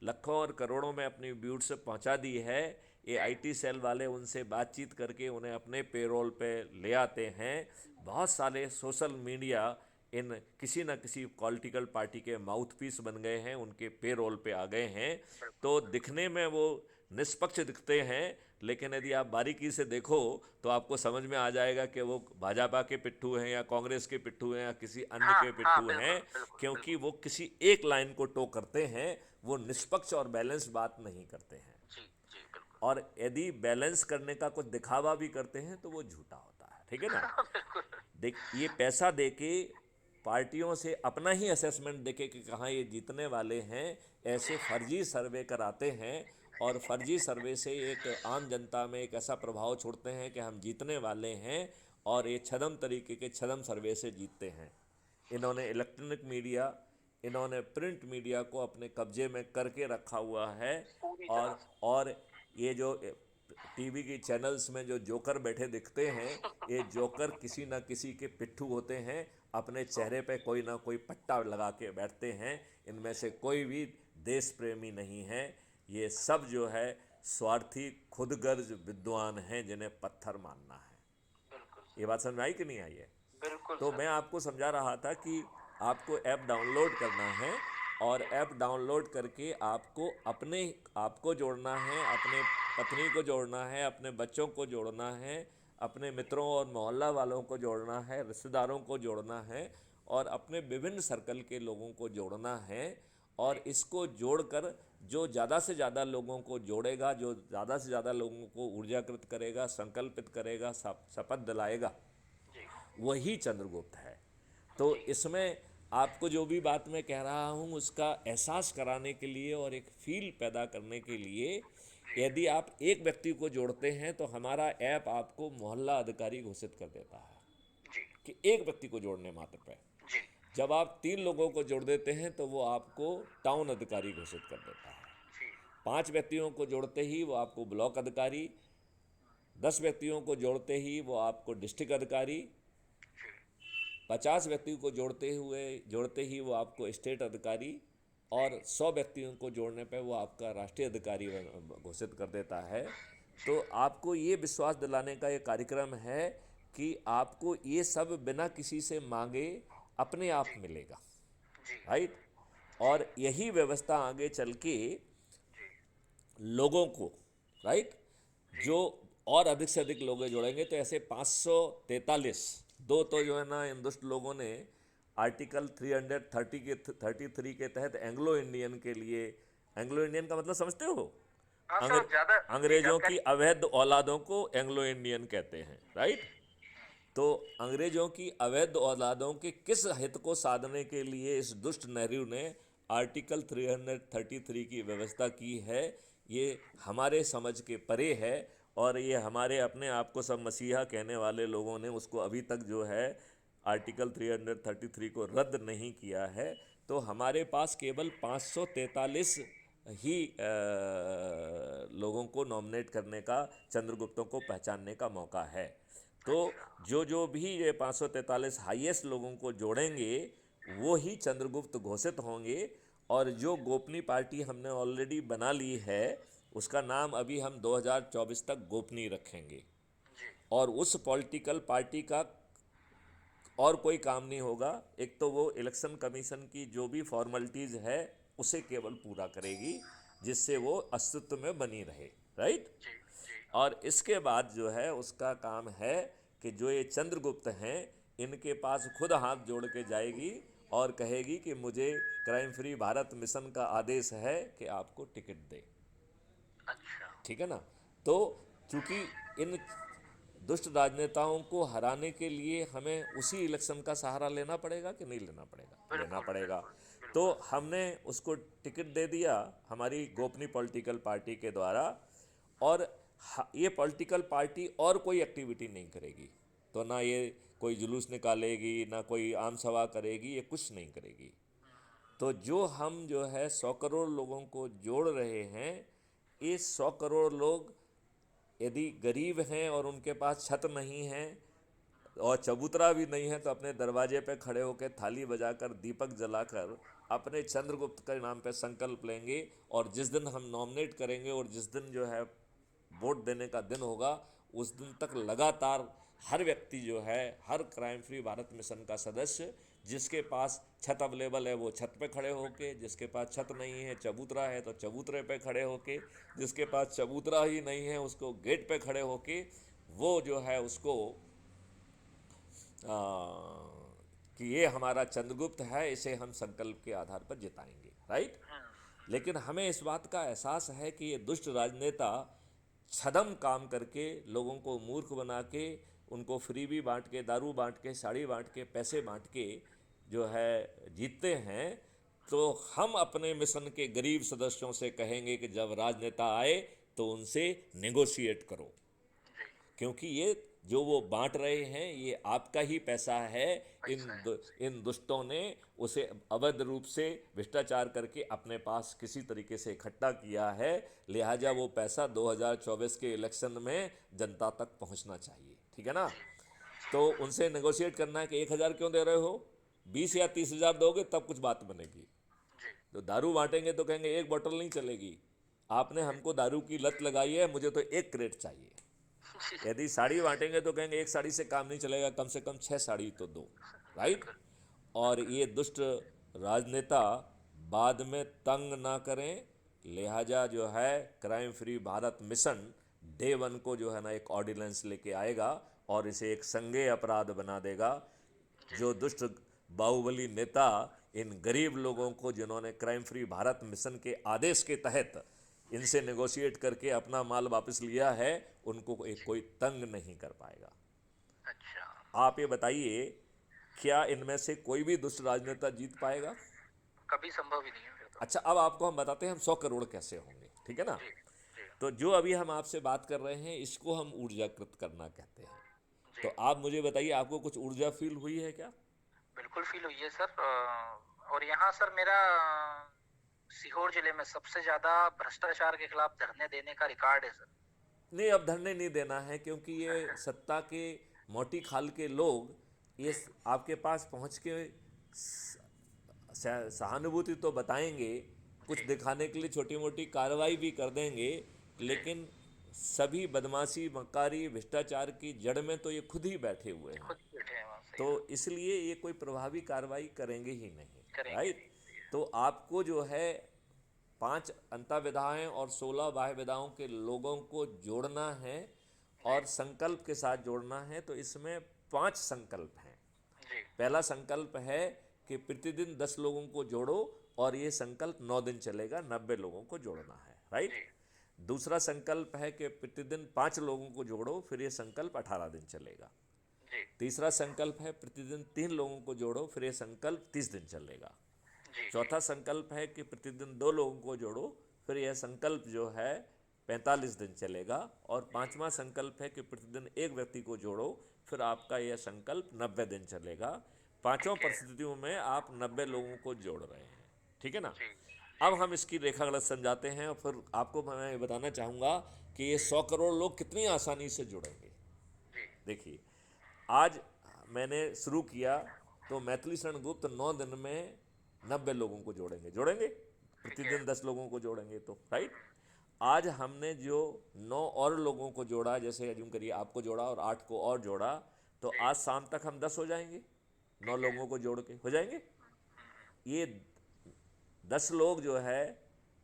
लाखों और करोड़ों में अपनी व्यूज पहुंचा दी है, ये आईटी सेल वाले उनसे बातचीत करके उन्हें अपने पेरोल पे ले आते हैं। बहुत सारे सोशल मीडिया इन किसी न किसी पॉलिटिकल पार्टी के माउथपीस बन गए हैं, उनके पेरोल पे आ गए हैं। तो दिखने में वो निष्पक्ष दिखते हैं, लेकिन यदि आप बारीकी से देखो तो आपको समझ में आ जाएगा कि वो भाजपा के पिट्ठू हैं या कांग्रेस के पिट्ठू हैं या किसी अन्य हाँ, के हाँ, पिट्ठू बिल्कुल, हैं, बिल्कुल, क्योंकि बिल्कुल। वो किसी एक लाइन को टो करते हैं, वो निष्पक्ष और बैलेंस बात नहीं करते हैं। जी, जी, बिल्कुल। और यदि बैलेंस करने का कुछ दिखावा भी करते हैं तो वो झूठा होता है, ठीक है ना। बिल्कुल। देख, ये पैसा देके पार्टियों से अपना ही असेसमेंट देके कि कहाँ ये जीतने वाले हैं, ऐसे फर्जी सर्वे कराते हैं और फर्जी सर्वे से एक आम जनता में एक ऐसा प्रभाव छोड़ते हैं कि हम जीतने वाले हैं, और ये छदम तरीके के छदम सर्वे से जीतते हैं। इन्होंने इलेक्ट्रॉनिक मीडिया, इन्होंने प्रिंट मीडिया को अपने कब्जे में करके रखा हुआ है। पूरी तरह और ये जो टीवी की चैनल्स में जो जोकर बैठे दिखते हैं, ये जोकर किसी ना किसी के पिट्ठू होते हैं, अपने चेहरे पे कोई ना कोई पट्टा लगा के बैठते हैं। इनमें से कोई भी देश प्रेमी नहीं है, ये सब जो है स्वार्थी खुदगर्ज विद्वान हैं जिन्हें पत्थर मानना है। से। बिल्कुल, ये बात समझ में आई कि नहीं आई है? बिल्कुल तो सर। मैं आपको समझा रहा था कि आपको ऐप डाउनलोड करना है, और ऐप डाउनलोड करके आपको जोड़ना है, अपने पत्नी को जोड़ना है, अपने बच्चों को जोड़ना है, अपने मित्रों और मोहल्ला वालों को जोड़ना है, रिश्तेदारों को जोड़ना है, और अपने विभिन्न सर्कल के लोगों को जोड़ना है। और इसको जोड़कर जो ज़्यादा से ज़्यादा लोगों को जोड़ेगा, जो ज़्यादा से ज़्यादा लोगों को ऊर्जाकृत करेगा, संकल्पित करेगा, शपथ दिलाएगा, जी, वही चंद्रगुप्त है। तो जी, इसमें आपको जो भी बात मैं कह रहा हूँ उसका एहसास कराने के लिए और एक फील पैदा करने के लिए, यदि आप एक व्यक्ति को जोड़ते हैं तो हमारा ऐप आपको मोहल्ला अधिकारी घोषित कर देता है जी, कि एक व्यक्ति को जोड़ने मात्र पे। जी, जब आप 3 लोगों को जोड़ देते हैं तो वो आपको टाउन अधिकारी घोषित कर देता है। जी, 5 व्यक्तियों को जोड़ते ही वो आपको ब्लॉक अधिकारी, 10 व्यक्तियों को जोड़ते ही वो आपको डिस्ट्रिक्ट अधिकारी, 50 व्यक्ति को जोड़ते ही वो आपको स्टेट अधिकारी, और 100 व्यक्तियों को जोड़ने पे वो आपका राष्ट्रीय अधिकारी घोषित कर देता है। तो आपको ये विश्वास दिलाने का ये कार्यक्रम है कि आपको ये सब बिना किसी से मांगे अपने आप मिलेगा, जी, राइट। और यही व्यवस्था आगे चल के जी, लोगों को, राइट, जो और अधिक से अधिक लोग जोड़ेंगे, तो ऐसे 543 दो तो जो है ना इन दुष्ट लोगों ने आर्टिकल 330 के 33 के तहत एंग्लो इंडियन के लिए, एंग्लो इंडियन का मतलब समझते हो? हाँ अंग्र, सर, ज्यादा अंग्रेजों की जानकारी। अवैध औलादों को एंग्लो इंडियन कहते हैं, राइट। तो अंग्रेजों की अवैध औलादों के किस हित को साधने के लिए इस दुष्ट नेहरू ने आर्टिकल 333 की व्यवस्था की है, ये हमारे समझ के परे है। और ये हमारे अपने आप को सब मसीहा कहने वाले लोगों ने उसको अभी तक जो है आर्टिकल 333 को रद्द नहीं किया है। तो हमारे पास केवल 543 ही लोगों को नॉमिनेट करने का, चंद्रगुप्तों को पहचानने का मौका है। तो अच्छा, जो भी ये 543 हाईएस्ट लोगों को जोड़ेंगे वो ही चंद्रगुप्त घोषित होंगे। और जो गोपनीय पार्टी हमने ऑलरेडी बना ली है उसका नाम अभी हम 2024 तक गोपनीय रखेंगे। जी, और उस पॉलिटिकल पार्टी का और कोई काम नहीं होगा, एक तो वो इलेक्शन कमीशन की जो भी फॉर्मेलिटीज़ है उसे केवल पूरा करेगी, जिससे वो अस्तित्व में बनी रहे, राइट। जी, जी, और इसके बाद जो है उसका काम है कि जो ये चंद्रगुप्त हैं इनके पास खुद हाथ जोड़ के जाएगी और कहेगी कि मुझे क्राइम फ्री भारत मिशन का आदेश है कि आपको टिकट दे, अच्छा, ठीक है ना। तो क्योंकि इन दुष्ट राजनेताओं को हराने के लिए हमें उसी इलेक्शन का सहारा लेना पड़ेगा कि नहीं लेना पड़ेगा? लेना बिल्कुल पड़ेगा। बिल्कुल तो बिल्कुल। हमने उसको टिकट दे दिया हमारी गोपनीय पॉलिटिकल पार्टी के द्वारा, और ये पॉलिटिकल पार्टी और कोई एक्टिविटी नहीं करेगी। तो ना ये कोई जुलूस निकालेगी, ना कोई आम सभा करेगी, ये कुछ नहीं करेगी। तो जो हम जो है 100 करोड़ लोगों को जोड़ रहे हैं, ये 100 करोड़ लोग यदि गरीब हैं और उनके पास छत नहीं है और चबूतरा भी नहीं है, तो अपने दरवाजे पे खड़े होकर थाली बजाकर दीपक जलाकर अपने चंद्रगुप्त के नाम पे संकल्प लेंगे। और जिस दिन हम नॉमिनेट करेंगे और जिस दिन जो है वोट देने का दिन होगा, उस दिन तक लगातार हर व्यक्ति जो है, हर क्राइम फ्री भारत मिशन का सदस्य, जिसके पास छत अवेलेबल है वो छत पे खड़े होके, जिसके पास छत नहीं है चबूतरा है तो चबूतरे पे खड़े होके, जिसके पास चबूतरा ही नहीं है उसको गेट पे खड़े होके वो जो है उसको कि ये हमारा चंद्रगुप्त है, इसे हम संकल्प के आधार पर जिताएंगे, राइट। लेकिन हमें इस बात का एहसास है कि ये दुष्ट राजनेता छदम काम करके लोगों को मूर्ख बना के, उनको फ्री भी बांट के, दारू बांट के, साड़ी बांट के, पैसे बांट के जो है जीतते हैं। तो हम अपने मिशन के गरीब सदस्यों से कहेंगे कि जब राजनेता आए तो उनसे नेगोशिएट करो, क्योंकि ये जो वो बांट रहे हैं ये आपका ही पैसा है। पैसा है। इन दुष्टों ने उसे अवैध रूप से भ्रष्टाचार करके अपने पास किसी तरीके से इकट्ठा किया है, लिहाजा वो पैसा 2024 के इलेक्शन में जनता तक पहुंचना चाहिए, ठीक है ना। तो उनसे नेगोशिएट करना है कि 1,000 क्यों दे रहे हो, 20 या 30,000 दोगे तब कुछ बात बनेगी। तो दारू बांटेंगे तो कहेंगे एक बोतल नहीं चलेगी, आपने हमको दारू की लत लगाई है, मुझे तो एक क्रेट चाहिए। यदि साड़ी बांटेंगे तो कहेंगे एक साड़ी से काम नहीं चलेगा, कम से कम 6 साड़ी तो दो, राइट। और ये दुष्ट राजनेता बाद में तंग ना करें, लिहाजा जो है crime free Bharat mission day 1 को जो है ना एक ऑर्डिनेंस लेके आएगा और इसे एक संज्ञेय अपराध बना देगा। जो दुष्ट बाहुबली नेता इन गरीब लोगों को, जिन्होंने क्राइम फ्री भारत मिशन के आदेश के तहत इनसे नेगोशिएट करके अपना माल वापस लिया है, उनको कोई तंग नहीं कर पाएगा। अच्छा, आप ये बताइए, क्या इनमें से कोई भी दुष्ट राजनेता जीत पाएगा? कभी संभव ही नहीं है फिर तो। अच्छा, अब आपको हम बताते हैं हम 100 करोड़ कैसे होंगे, ठीक है ना। जी जी तो जो अभी हम आपसे बात कर रहे हैं इसको हम ऊर्जाकृत करना कहते हैं। जी। तो आप मुझे बताइए, आपको कुछ ऊर्जा फील हुई है क्या? बिल्कुल फील हुई है सर। और यहाँ सर मेरा सीहोर जिले में सबसे ज्यादा भ्रष्टाचार के खिलाफ धरने देने का रिकॉर्ड है सर। नहीं, अब धरने नहीं देना है, क्योंकि ये सत्ता के मोटी खाल के लोग ये जी आपके पास पहुंच के सहानुभूति तो बताएंगे, कुछ जी। दिखाने के लिए छोटी मोटी कार्रवाई भी कर देंगे, जी लेकिन सभी बदमाशी, मक्कारी, भ्रष्टाचार की जड़ में तो ये खुद ही बैठे हुए हैं। खुद बैठे हैं वहाँ, सही तो बात। इसलिए ये कोई प्रभावी कार्रवाई करेंगे ही नहीं, करेंगे राइट। नहीं, सही है। तो आपको जो है 5 अंतःविधाएँ और 16 बाह्य विधाओं के लोगों को जोड़ना है और संकल्प के साथ जोड़ना है। तो इसमें 5 संकल्प हैं। जी पहला संकल्प है कि प्रतिदिन 10 लोगों को जोड़ो, और ये संकल्प 9 दिन चलेगा, 90 लोगों को जोड़ना है, राइट। जी दूसरा संकल्प है कि प्रतिदिन 5 लोगों को जोड़ो, फिर ये संकल्प 18 दिन चलेगा। जी तीसरा संकल्प है प्रतिदिन 3 लोगों को जोड़ो, फिर ये संकल्प 30 दिन चलेगा। जी जी चौथा संकल्प है कि प्रतिदिन 2 लोगों को जोड़ो, फिर यह संकल्प जो है 45 दिन चलेगा। और पांचवा संकल्प है कि प्रतिदिन एक व्यक्ति को जोड़ो, फिर आपका यह संकल्प 90 दिन चलेगा। पांचों ठीक है। परिस्थितियों में आप 90 लोगों को जोड़ रहे हैं, ठीक है ना। जी अब हम इसकी रेखा गणित समझाते हैं और फिर आपको मैं ये बताना चाहूँगा कि ये 100 करोड़ लोग कितनी आसानी से जुड़ेंगे। जी देखिए, आज मैंने शुरू किया तो मैथिली शरण गुप्त 9 दिन में 90 लोगों को जोड़ेंगे ठीक है। प्रतिदिन 10 लोगों को जोड़ेंगे, तो राइट। आज हमने जो 9 और लोगों को जोड़ा, जैसे अज्यूम करिए आपको जोड़ा और 8 को और जोड़ा, तो जी आज शाम तक हम 10 हो जाएंगे, 9 ठीक है। लोगों को जोड़ के हो जाएंगे। ये 10 लोग जो है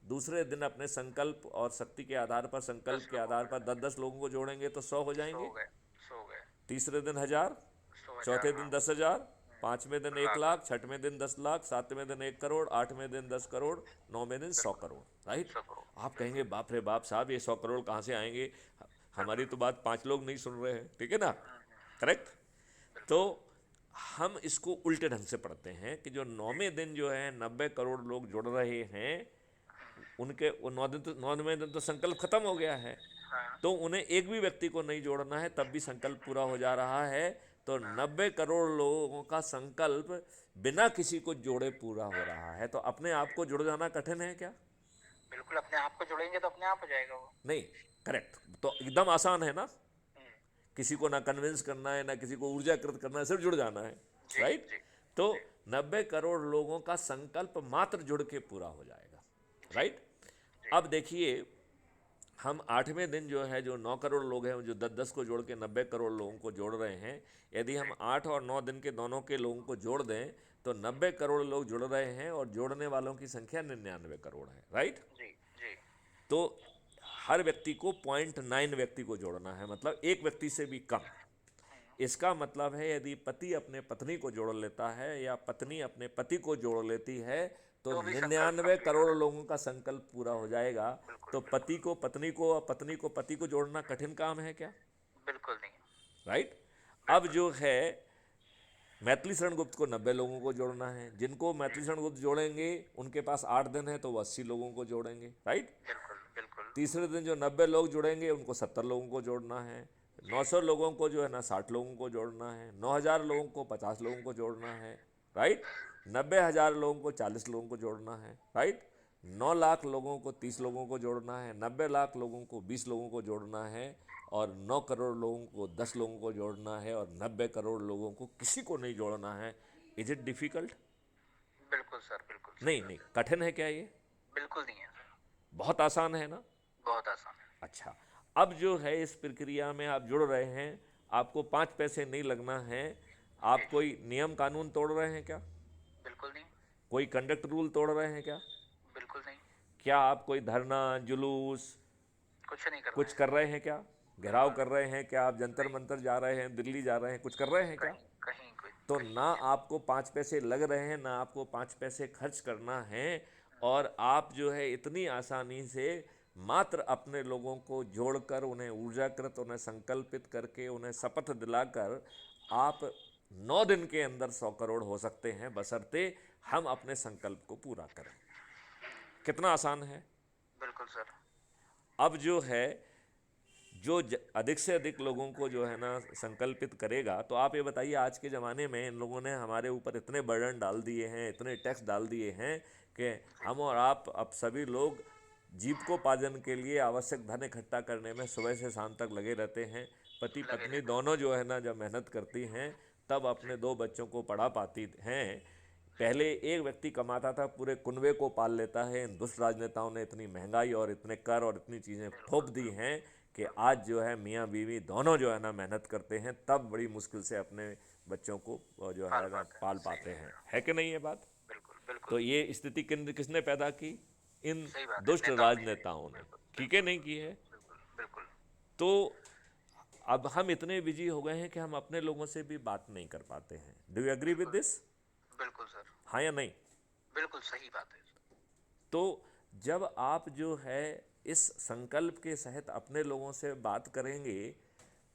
दूसरे दिन अपने संकल्प और शक्ति के आधार पर, संकल्प 10 के लोगों आधार को पर 10-10 लोगों को जोड़ेंगे तो 100 हो 100 जाएंगे। हो गए, 100 हो गए। तीसरे दिन 1000, 100,000, चौथे दिन हाँ। 10,000, पाँचवें दिन 1 लाख। लाख, छठवें दिन 10 लाख, सातवें दिन 1 करोड़, आठवें दिन 10 करोड़, नौवें दिन 100 बिल्कुल करोड़, राइट। 100 करोड़। आप कहेंगे बाप रे बाप साहब, ये 100 करोड़ कहाँ से आएंगे, हमारी तो बात 5 लोग नहीं सुन रहे हैं, ठीक है ना, करेक्ट। तो हम इसको उल्टे ढंग से पढ़ते हैं कि जो 9वें दिन जो है 90 करोड़ लोग जुड़ रहे हैं, उनके वो 9वें दिन तो संकल्प खत्म हो गया है, हाँ, तो उन्हें एक भी व्यक्ति को नहीं जोड़ना है, तब भी संकल्प पूरा हो जा रहा है। तो 90 करोड़ लोगों का संकल्प बिना किसी को जोड़े पूरा हो रहा है। तो अपने आप को जुड़ जाना कठिन है क्या? बिल्कुल अपने आप को जोड़ेंगे तो अपने आप हो जाएगा वो। नहीं, करेक्ट, तो एकदम आसान है ना। हम्म, किसी को ना कन्विंस करना है, ना किसी को ऊर्जाकृत करना है, सिर्फ जुड़ जाना है, जी राइट। जी तो जी 90 करोड़ लोगों का संकल्प मात्र जुड़ के पूरा हो जाएगा, जी राइट। जी अब देखिए, हम 8वें दिन जो है, जो 9 करोड़ लोग हैं, जो 10-10 को जोड़ के 90 करोड़ लोगों को जोड़ रहे हैं, यदि हम 8 और 9 दिन के दोनों के लोगों को जोड़ दें तो 90 करोड़ लोग जुड़ रहे हैं, और जोड़ने वालों की संख्या 99 करोड़ है, राइट। जी जी तो हर व्यक्ति को 0.9 व्यक्ति को जोड़ना है, मतलब एक व्यक्ति से भी कम। इसका मतलब है यदि पति अपने पत्नी को जोड़ लेता है या पत्नी अपने पति को जोड़ लेती है तो तो भी संकल्प 99 कंप्लीट हो करोड़ जाएगा। लोगों का संकल्प पूरा हो जाएगा। बिल्कुल तो बिल्कुल पति को पत्नी को और पत्नी को पति को जोड़ना कठिन काम है क्या? बिल्कुल नहीं। राइट। अब बिल्कुल जो है, मैथिली शरण गुप्त को 90 लोगों को जोड़ना है। जिनको मैथिली शरण गुप्त जोड़ेंगे उनके पास 8 दिन है, तो वो 80 लोगों को जोड़ेंगे, राइट। बिल्कुल बिल्कुल तीसरे दिन जो 90 लोग जुड़ेंगे उनको 70 लोगों को जोड़ना है। 900 लोगों को जो है ना 60 लोगों को जोड़ना है। 9000 लोगों को 50 लोगों को जोड़ना है, राइट। 90,000 लोगों को 40 लोगों को जोड़ना है, राइट। 9 लाख लोगों को 30 लोगों को जोड़ना है। 90 लाख लोगों को 20 लोगों को जोड़ना है। और 9 करोड़ लोगों को 10 लोगों को जोड़ना है। और 90 करोड़ लोगों को किसी को नहीं जोड़ना है। Is it difficult? बिल्कुल सर, बिल्कुल सही नहीं नहीं, बात है। कठिन है क्या ये? बिल्कुल नहीं है सर, बहुत आसान है ना। बहुत आसान है। अच्छा, अब जो है इस प्रक्रिया में आप जुड़ रहे हैं, आपको 5 पैसे नहीं लगना है। जी आप कोई नियम कानून तोड़ रहे हैं क्या? बिल्कुल नहीं। कोई कंडक्ट रूल तोड़ रहे हैं क्या? बिल्कुल नहीं। क्या आप कोई धरना, जुलूस कुछ नहीं कर रहे कुछ हैं। कर रहे हैं क्या? घेराव बिल्कुल कर रहे हैं क्या? आप जंतर नहीं, मंतर जा रहे हैं, दिल्ली जा रहे हैं, कुछ कर रहे हैं क्या? कहीं कहीं कोई तो कहीं ना नहीं है। आपको 5 पैसे लग रहे हैं, ना आपको 5 पैसे खर्च करना है। और आप जो है इतनी आसानी से मात्र अपने लोगों को जोड़कर, उन्हें ऊर्जाकृत, उन्हें संकल्पित करके, उन्हें शपथ दिलाकर आप 9 दिन के अंदर 100 करोड़ हो सकते हैं, बशर्ते हम अपने संकल्प को पूरा करें। कितना आसान है। बिल्कुल सर। अब जो है, जो अधिक से अधिक लोगों को जो है ना संकल्पित करेगा, तो आप ये बताइए, आज के ज़माने में इन लोगों ने हमारे ऊपर इतने बर्डन डाल दिए हैं, इतने टैक्स डाल दिए हैं कि हम और आप अब सभी लोग जीविकोपार्जन के लिए आवश्यक धन इकट्ठा करने में सुबह से शाम तक लगे रहते हैं। पति लगे पत्नी रहते दोनों जो है ना जब मेहनत करती हैं तब अपने 2 बच्चों को पढ़ा पाती हैं। पहले एक व्यक्ति कमाता था, पूरे कुनबे को पाल लेता है। इन दुष्ट राजनेताओं ने इतनी महंगाई और इतने कर और इतनी चीज़ें थोप दी हैं कि आज जो है मियाँ बीवी दोनों जो है ना मेहनत करते हैं, तब बड़ी मुश्किल से अपने बच्चों को जो पाल है ना पाते हैं। पाल सही पाते कह हैं। रहे हो। है कि नहीं ये बात? बिल्कुल बिल्कुल तो ये स्थिति किसने पैदा की? इन सही बात है, दुष्ट नेताओं ने। राजनेताओं ने, बिल्कुल ठीक है, बिल्कुल नहीं की है। बिल्कुल बिल्कुल तो अब हम इतने बिजी हो गए हैं कि हम अपने लोगों से भी बात नहीं कर पाते हैं। डू यू एग्री विद बिल्कुल दिस? बिल्कुल सर, हाँ या नहीं? बिल्कुल सही बात है। तो जब आप जो है इस संकल्प के सहित अपने लोगों से बात करेंगे,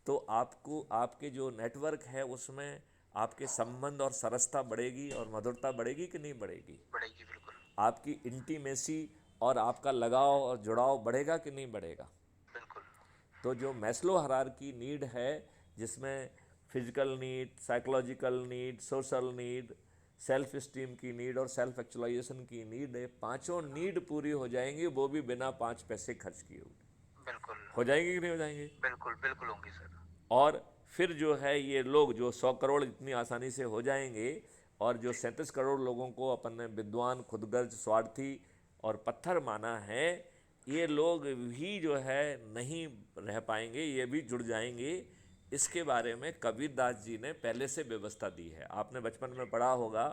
तो आपको आपके जो नेटवर्क है उसमें आपके संबंध और सरसता बढ़ेगी और मधुरता बढ़ेगी कि नहीं बढ़ेगी? बढ़ेगी बिल्कुल। आपकी इंटीमेसी और आपका लगाव और जुड़ाव बढ़ेगा कि नहीं बढ़ेगा? बिल्कुल तो जो मैस्लो हायरार्की नीड है, जिसमें physical need, psychological need, social need, self esteem की नीड और सेल्फ एक्चुअलाइजेशन की नीड है, पांचों नीड पूरी हो जाएंगी, वो भी बिना 5 पैसे खर्च किए हुए। बिल्कुल हो जाएंगी कि नहीं हो जाएंगी? बिल्कुल बिल्कुल होंगी सर। और फिर जो है ये लोग जो 100 करोड़ इतनी आसानी से हो जाएंगे, और जो 37 करोड़ लोगों को अपन ने विद्वान, खुदगर्ज, स्वार्थी और पत्थर माना है, ये लोग भी जो है नहीं रह पाएंगे, ये भी जुड़ जाएंगे। इसके बारे में कबीरदास जी ने पहले से व्यवस्था दी है। आपने बचपन में पढ़ा होगा,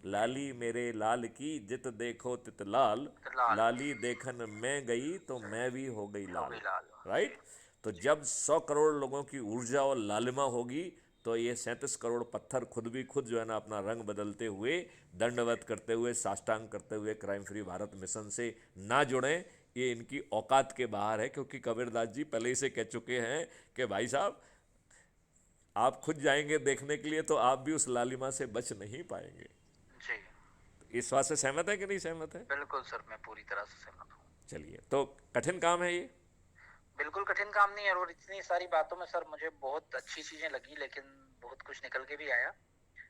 लाली मेरे लाल की जित देखो तित लाल, लाल लाली देखन मैं गई तो मैं भी हो गई हो लाल, गई लाल। जी राइट। तो जब 100 करोड़ लोगों की ऊर्जा और लालिमा होगी, तो ये 37 करोड़ पत्थर खुद भी खुद जो है ना अपना रंग बदलते हुए, दंडवत करते हुए, साष्टांग करते हुए क्राइम फ्री भारत मिशन से ना जुड़ें, ये इनकी औकात के बाहर है, क्योंकि कबीरदास जी पहले ही से कह चुके हैं कि भाई साहब आप खुद जाएंगे देखने के लिए तो आप भी उस लालिमा से बच नहीं पाएंगे। जी इस बात से सहमत है कि नहीं सहमत है? बिल्कुल सर, मैं पूरी तरह से सहमत हूँ। चलिए, तो कठिन काम है ये? बिल्कुल कठिन काम नहीं है, और इतनी सारी बातों में सर मुझे बहुत अच्छी चीजें लगी, लेकिन बहुत कुछ निकल के भी आया।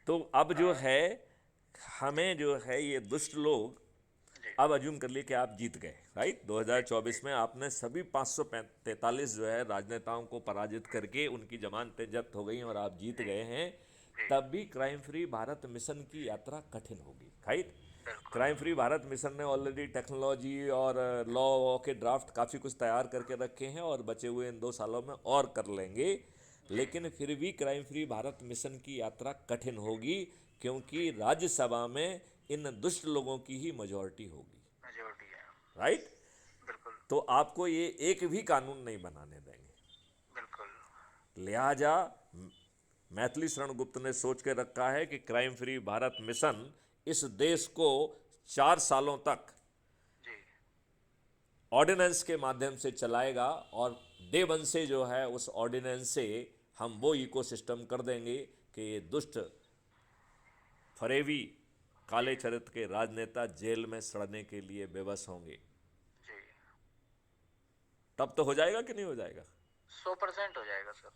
तो अब जो है हमें जो है ये दुष्ट लोग, जी अब अज्यूम कर लिए कि आप जीत गए, राइट। 2024 में आपने सभी 543 जो है राजनेताओं को पराजित करके उनकी जमानतें जब्त हो गई और आप जीत गए हैं। तब भी क्राइम फ्री भारत मिशन की यात्रा कठिन होगी, राइट। बिल्कुल क्राइम फ्री भारत मिशन ने ऑलरेडी टेक्नोलॉजी और लॉ के ड्राफ्ट काफ़ी कुछ तैयार करके रखे हैं और बचे हुए इन 2 सालों में और कर लेंगे। लेकिन फिर भी क्राइम फ्री भारत मिशन की यात्रा कठिन होगी, क्योंकि राज्यसभा में इन दुष्ट लोगों की ही मेजॉरिटी होगी, मेजोरिटी है। राइट। बिल्कुल तो आपको ये एक भी कानून नहीं बनाने देंगे। बिल्कुल लिहाजा मैथिली शरण गुप्त ने सोच के रखा है कि क्राइम फ्री भारत मिशन इस देश को 4 सालों तक जी ऑर्डिनेंस के माध्यम से चलाएगा, और डे वन से जो है उस ऑर्डिनेंस से हम वो इकोसिस्टम कर देंगे कि ये दुष्ट फरेबी काले चरित्र के राजनेता जेल में सड़ने के लिए बेबस होंगे। जी तब तो हो जाएगा कि नहीं हो जाएगा? 100% हो जाएगा सर।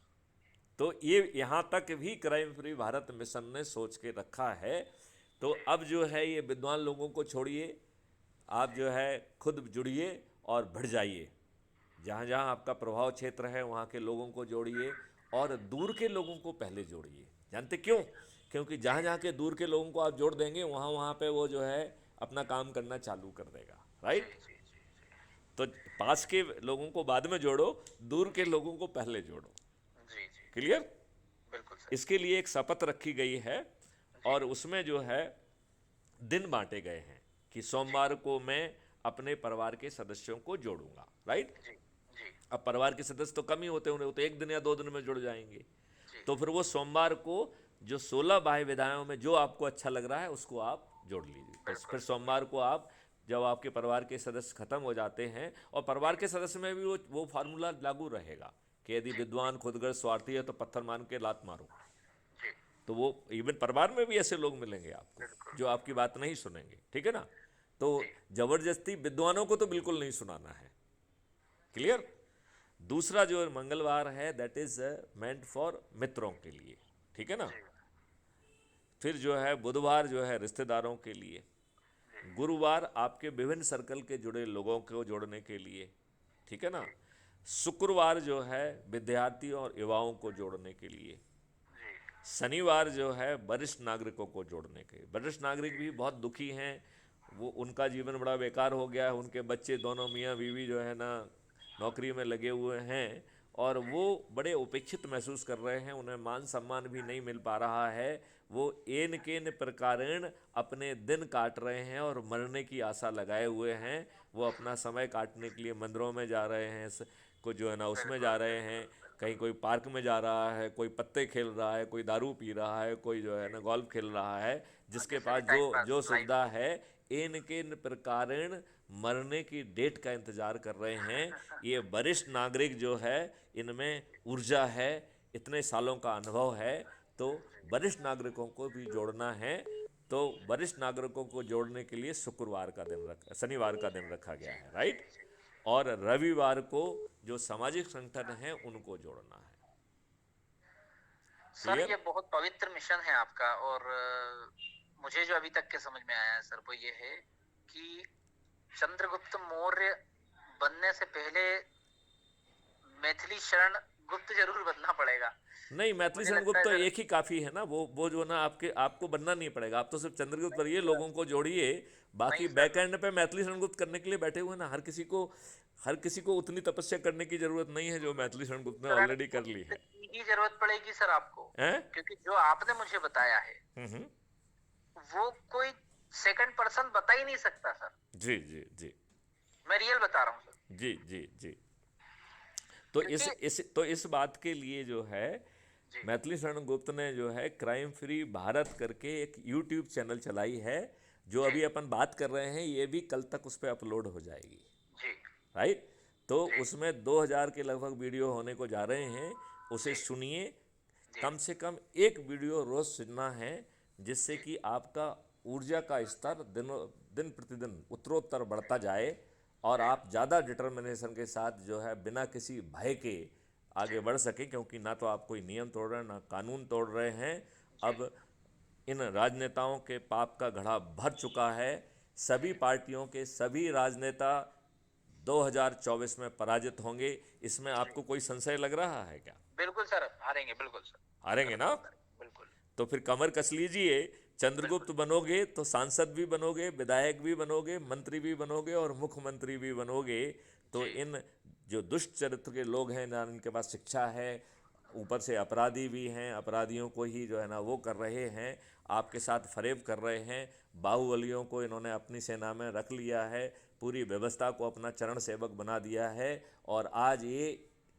तो ये यहाँ तक भी क्राइम फ्री भारत मिशन ने सोच के रखा है। तो अब जो है ये विद्वान लोगों को छोड़िए, आप जो है खुद जुड़िए और बढ़ जाइए। जहाँ जहाँ आपका प्रभाव क्षेत्र है वहाँ के लोगों को जोड़िए, और दूर के लोगों को पहले जोड़िए। जानते क्यों? क्योंकि जहाँ जहाँ के दूर के लोगों को आप जोड़ देंगे वहाँ वहाँ पे वो जो है अपना काम करना चालू कर देगा, जी राइट। जी जी तो पास के लोगों को बाद में जोड़ो, दूर के लोगों को पहले जोड़ो। जी जी क्लियर? बिल्कुल सर। इसके लिए एक शपथ रखी गई है, जी और उसमें जो है दिन बांटे गए हैं कि सोमवार को मैं अपने परिवार के सदस्यों को जोड़ूंगा, राइट। जी जी अब परिवार के सदस्य तो कम ही होते होंगे, वो तो 1 दिन या 2 दिन में जुड़ जाएंगे। जी तो फिर वो सोमवार को जो 16 बाह्य विधाओं में जो आपको अच्छा लग रहा है उसको आप जोड़ लीजिए। तो बिल्कुल फिर सोमवार को आप, जब आपके परिवार के सदस्य खत्म हो जाते हैं, और परिवार के सदस्य में भी वो फार्मूला लागू रहेगा कि यदि विद्वान खुदगर्ज स्वार्थी है तो पत्थर मान के लात मारो। जी तो वो इवन परिवार में भी ऐसे लोग मिलेंगे आपको बिल्कुल जो आपकी बात नहीं सुनेंगे, ठीक है ना। तो जी जबरदस्ती विद्वानों को तो बिल्कुल नहीं सुनाना है। क्लियर? दूसरा जो मंगलवार है दैट इज मेंट फॉर मित्रों के लिए, ठीक है ना। जी फिर जो है बुधवार जो है रिश्तेदारों के लिए, गुरुवार आपके विभिन्न सर्कल के जुड़े लोगों को जोड़ने के लिए, ठीक है ना। शुक्रवार जो है विद्यार्थी और युवाओं को जोड़ने के लिए। जी शनिवार जो है वरिष्ठ नागरिकों को जोड़ने के। वरिष्ठ नागरिक भी बहुत दुखी हैं, वो उनका जीवन बड़ा बेकार हो गया है, उनके बच्चे दोनों मियाँ बीवी जो है ना नौकरी में लगे हुए हैं, और वो बड़े उपेक्षित महसूस कर रहे हैं, उन्हें मान सम्मान भी नहीं मिल पा रहा है। वो एन केन प्रकारेण अपने दिन काट रहे हैं और मरने की आशा लगाए हुए हैं। वो अपना समय काटने के लिए मंदिरों में जा रहे हैं, को जो है ना उसमें जा रहे हैं, कहीं कोई पार्क में जा रहा है, कोई पत्ते खेल रहा है, कोई दारू पी रहा है, कोई जो है ना गोल्फ खेल रहा है, जिसके जैसे पास भी जो टाइम पास जो लाइफ। सुविधा है। इन के इन प्रकारेण मरने की डेट का इंतजार कर रहे हैं। ये वरिष्ठ नागरिक जो है इनमें ऊर्जा है, इतने सालों का अनुभव है, तो वरिष्ठ नागरिकों को भी जोड़ना है। तो वरिष्ठ नागरिकों को जोड़ने के लिए शुक्रवार का दिन शनिवार का दिन रखा गया जी है, जी राइट। जी और रविवार को जो सामाजिक संगठन हैं उनको जोड़ना है। Sir, clear? ये बहुत पवित्र मिशन है आपका, और मुझे जो अभी तक के समझ में आया है सर वो ये है कि चंद्रगुप्त मौर्य बनने से पहले मैथिली शरण गुप्त जरूर बनना पड़ेगा। नहीं, मैथिली मुझे शरण लगता गुप्त है तो सर। एक ही काफ़ी है ना। वो जो ना आपको बनना नहीं पड़ेगा, आप तो सिर्फ चंद्रगुप्त नहीं करिए, सर, लोगों को जोड़िए। नहीं बाकी बैक सर, एंड पे मैथिली शरण गुप्त करने के लिए बैठे हुए ना। हर किसी को उतनी तपस्या करने की जरूरत नहीं है जो मैथिली शरण गुप्त ने शरण ऑलरेडी कर ली गुप्त है। की ही जरूरत पड़ेगी सर आपको, हैं? क्योंकि जो आपने मुझे बताया है हम्म। वो कोई सेकंड पर्सन बता ही नहीं सकता सर। जी जी जी मैं रियल बता रहा हूँ सर। जी जी जी। तो क्योंकि इस बात के लिए जो है जी मैथिली शरण गुप्त ने जो है क्राइम फ्री भारत करके एक यूट्यूब चैनल चलाई है, जो जी अभी अपन बात कर रहे हैं ये भी कल तक उस पर अपलोड हो जाएगी। जी राइट। तो जी उसमें 2000 के लगभग वीडियो होने को जा रहे हैं, उसे जी सुनिए। जी कम से कम एक वीडियो रोज़ सुनना है, जिससे जी कि आपका ऊर्जा का स्तर दिन प्रतिदिन उत्तरोत्तर बढ़ता जाए, और जी आप ज़्यादा डिटर्मिनेशन के साथ जो है बिना किसी भय के जी आगे बढ़ सकें, क्योंकि ना तो आप कोई नियम तोड़ रहे हैं ना कानून तोड़ रहे हैं। जी अब इन राजनेताओं के पाप का घड़ा भर चुका है। जी सभी पार्टियों के सभी राजनेता 2024 में पराजित होंगे, इसमें जी आपको कोई संशय लग रहा है क्या? बिल्कुल सर, हारेंगे बिल्कुल सर। हारेंगे ना? बिल्कुल तो फिर कमर कस लीजिए। बिल्कुल चंद्रगुप्त बनोगे तो सांसद भी बनोगे, विधायक भी बनोगे, मंत्री भी बनोगे और मुख्यमंत्री भी बनोगे। तो जी इन जो दुष्ट चरित्र के लोग हैं ना, इनके पास शिक्षा है, ऊपर से अपराधी भी हैं, अपराधियों को ही जो है ना वो कर रहे हैं, आपके साथ फरेब कर रहे हैं। बाहुबलियों को इन्होंने अपनी सेना में रख लिया है, पूरी व्यवस्था को अपना चरण सेवक बना दिया है, और आज ये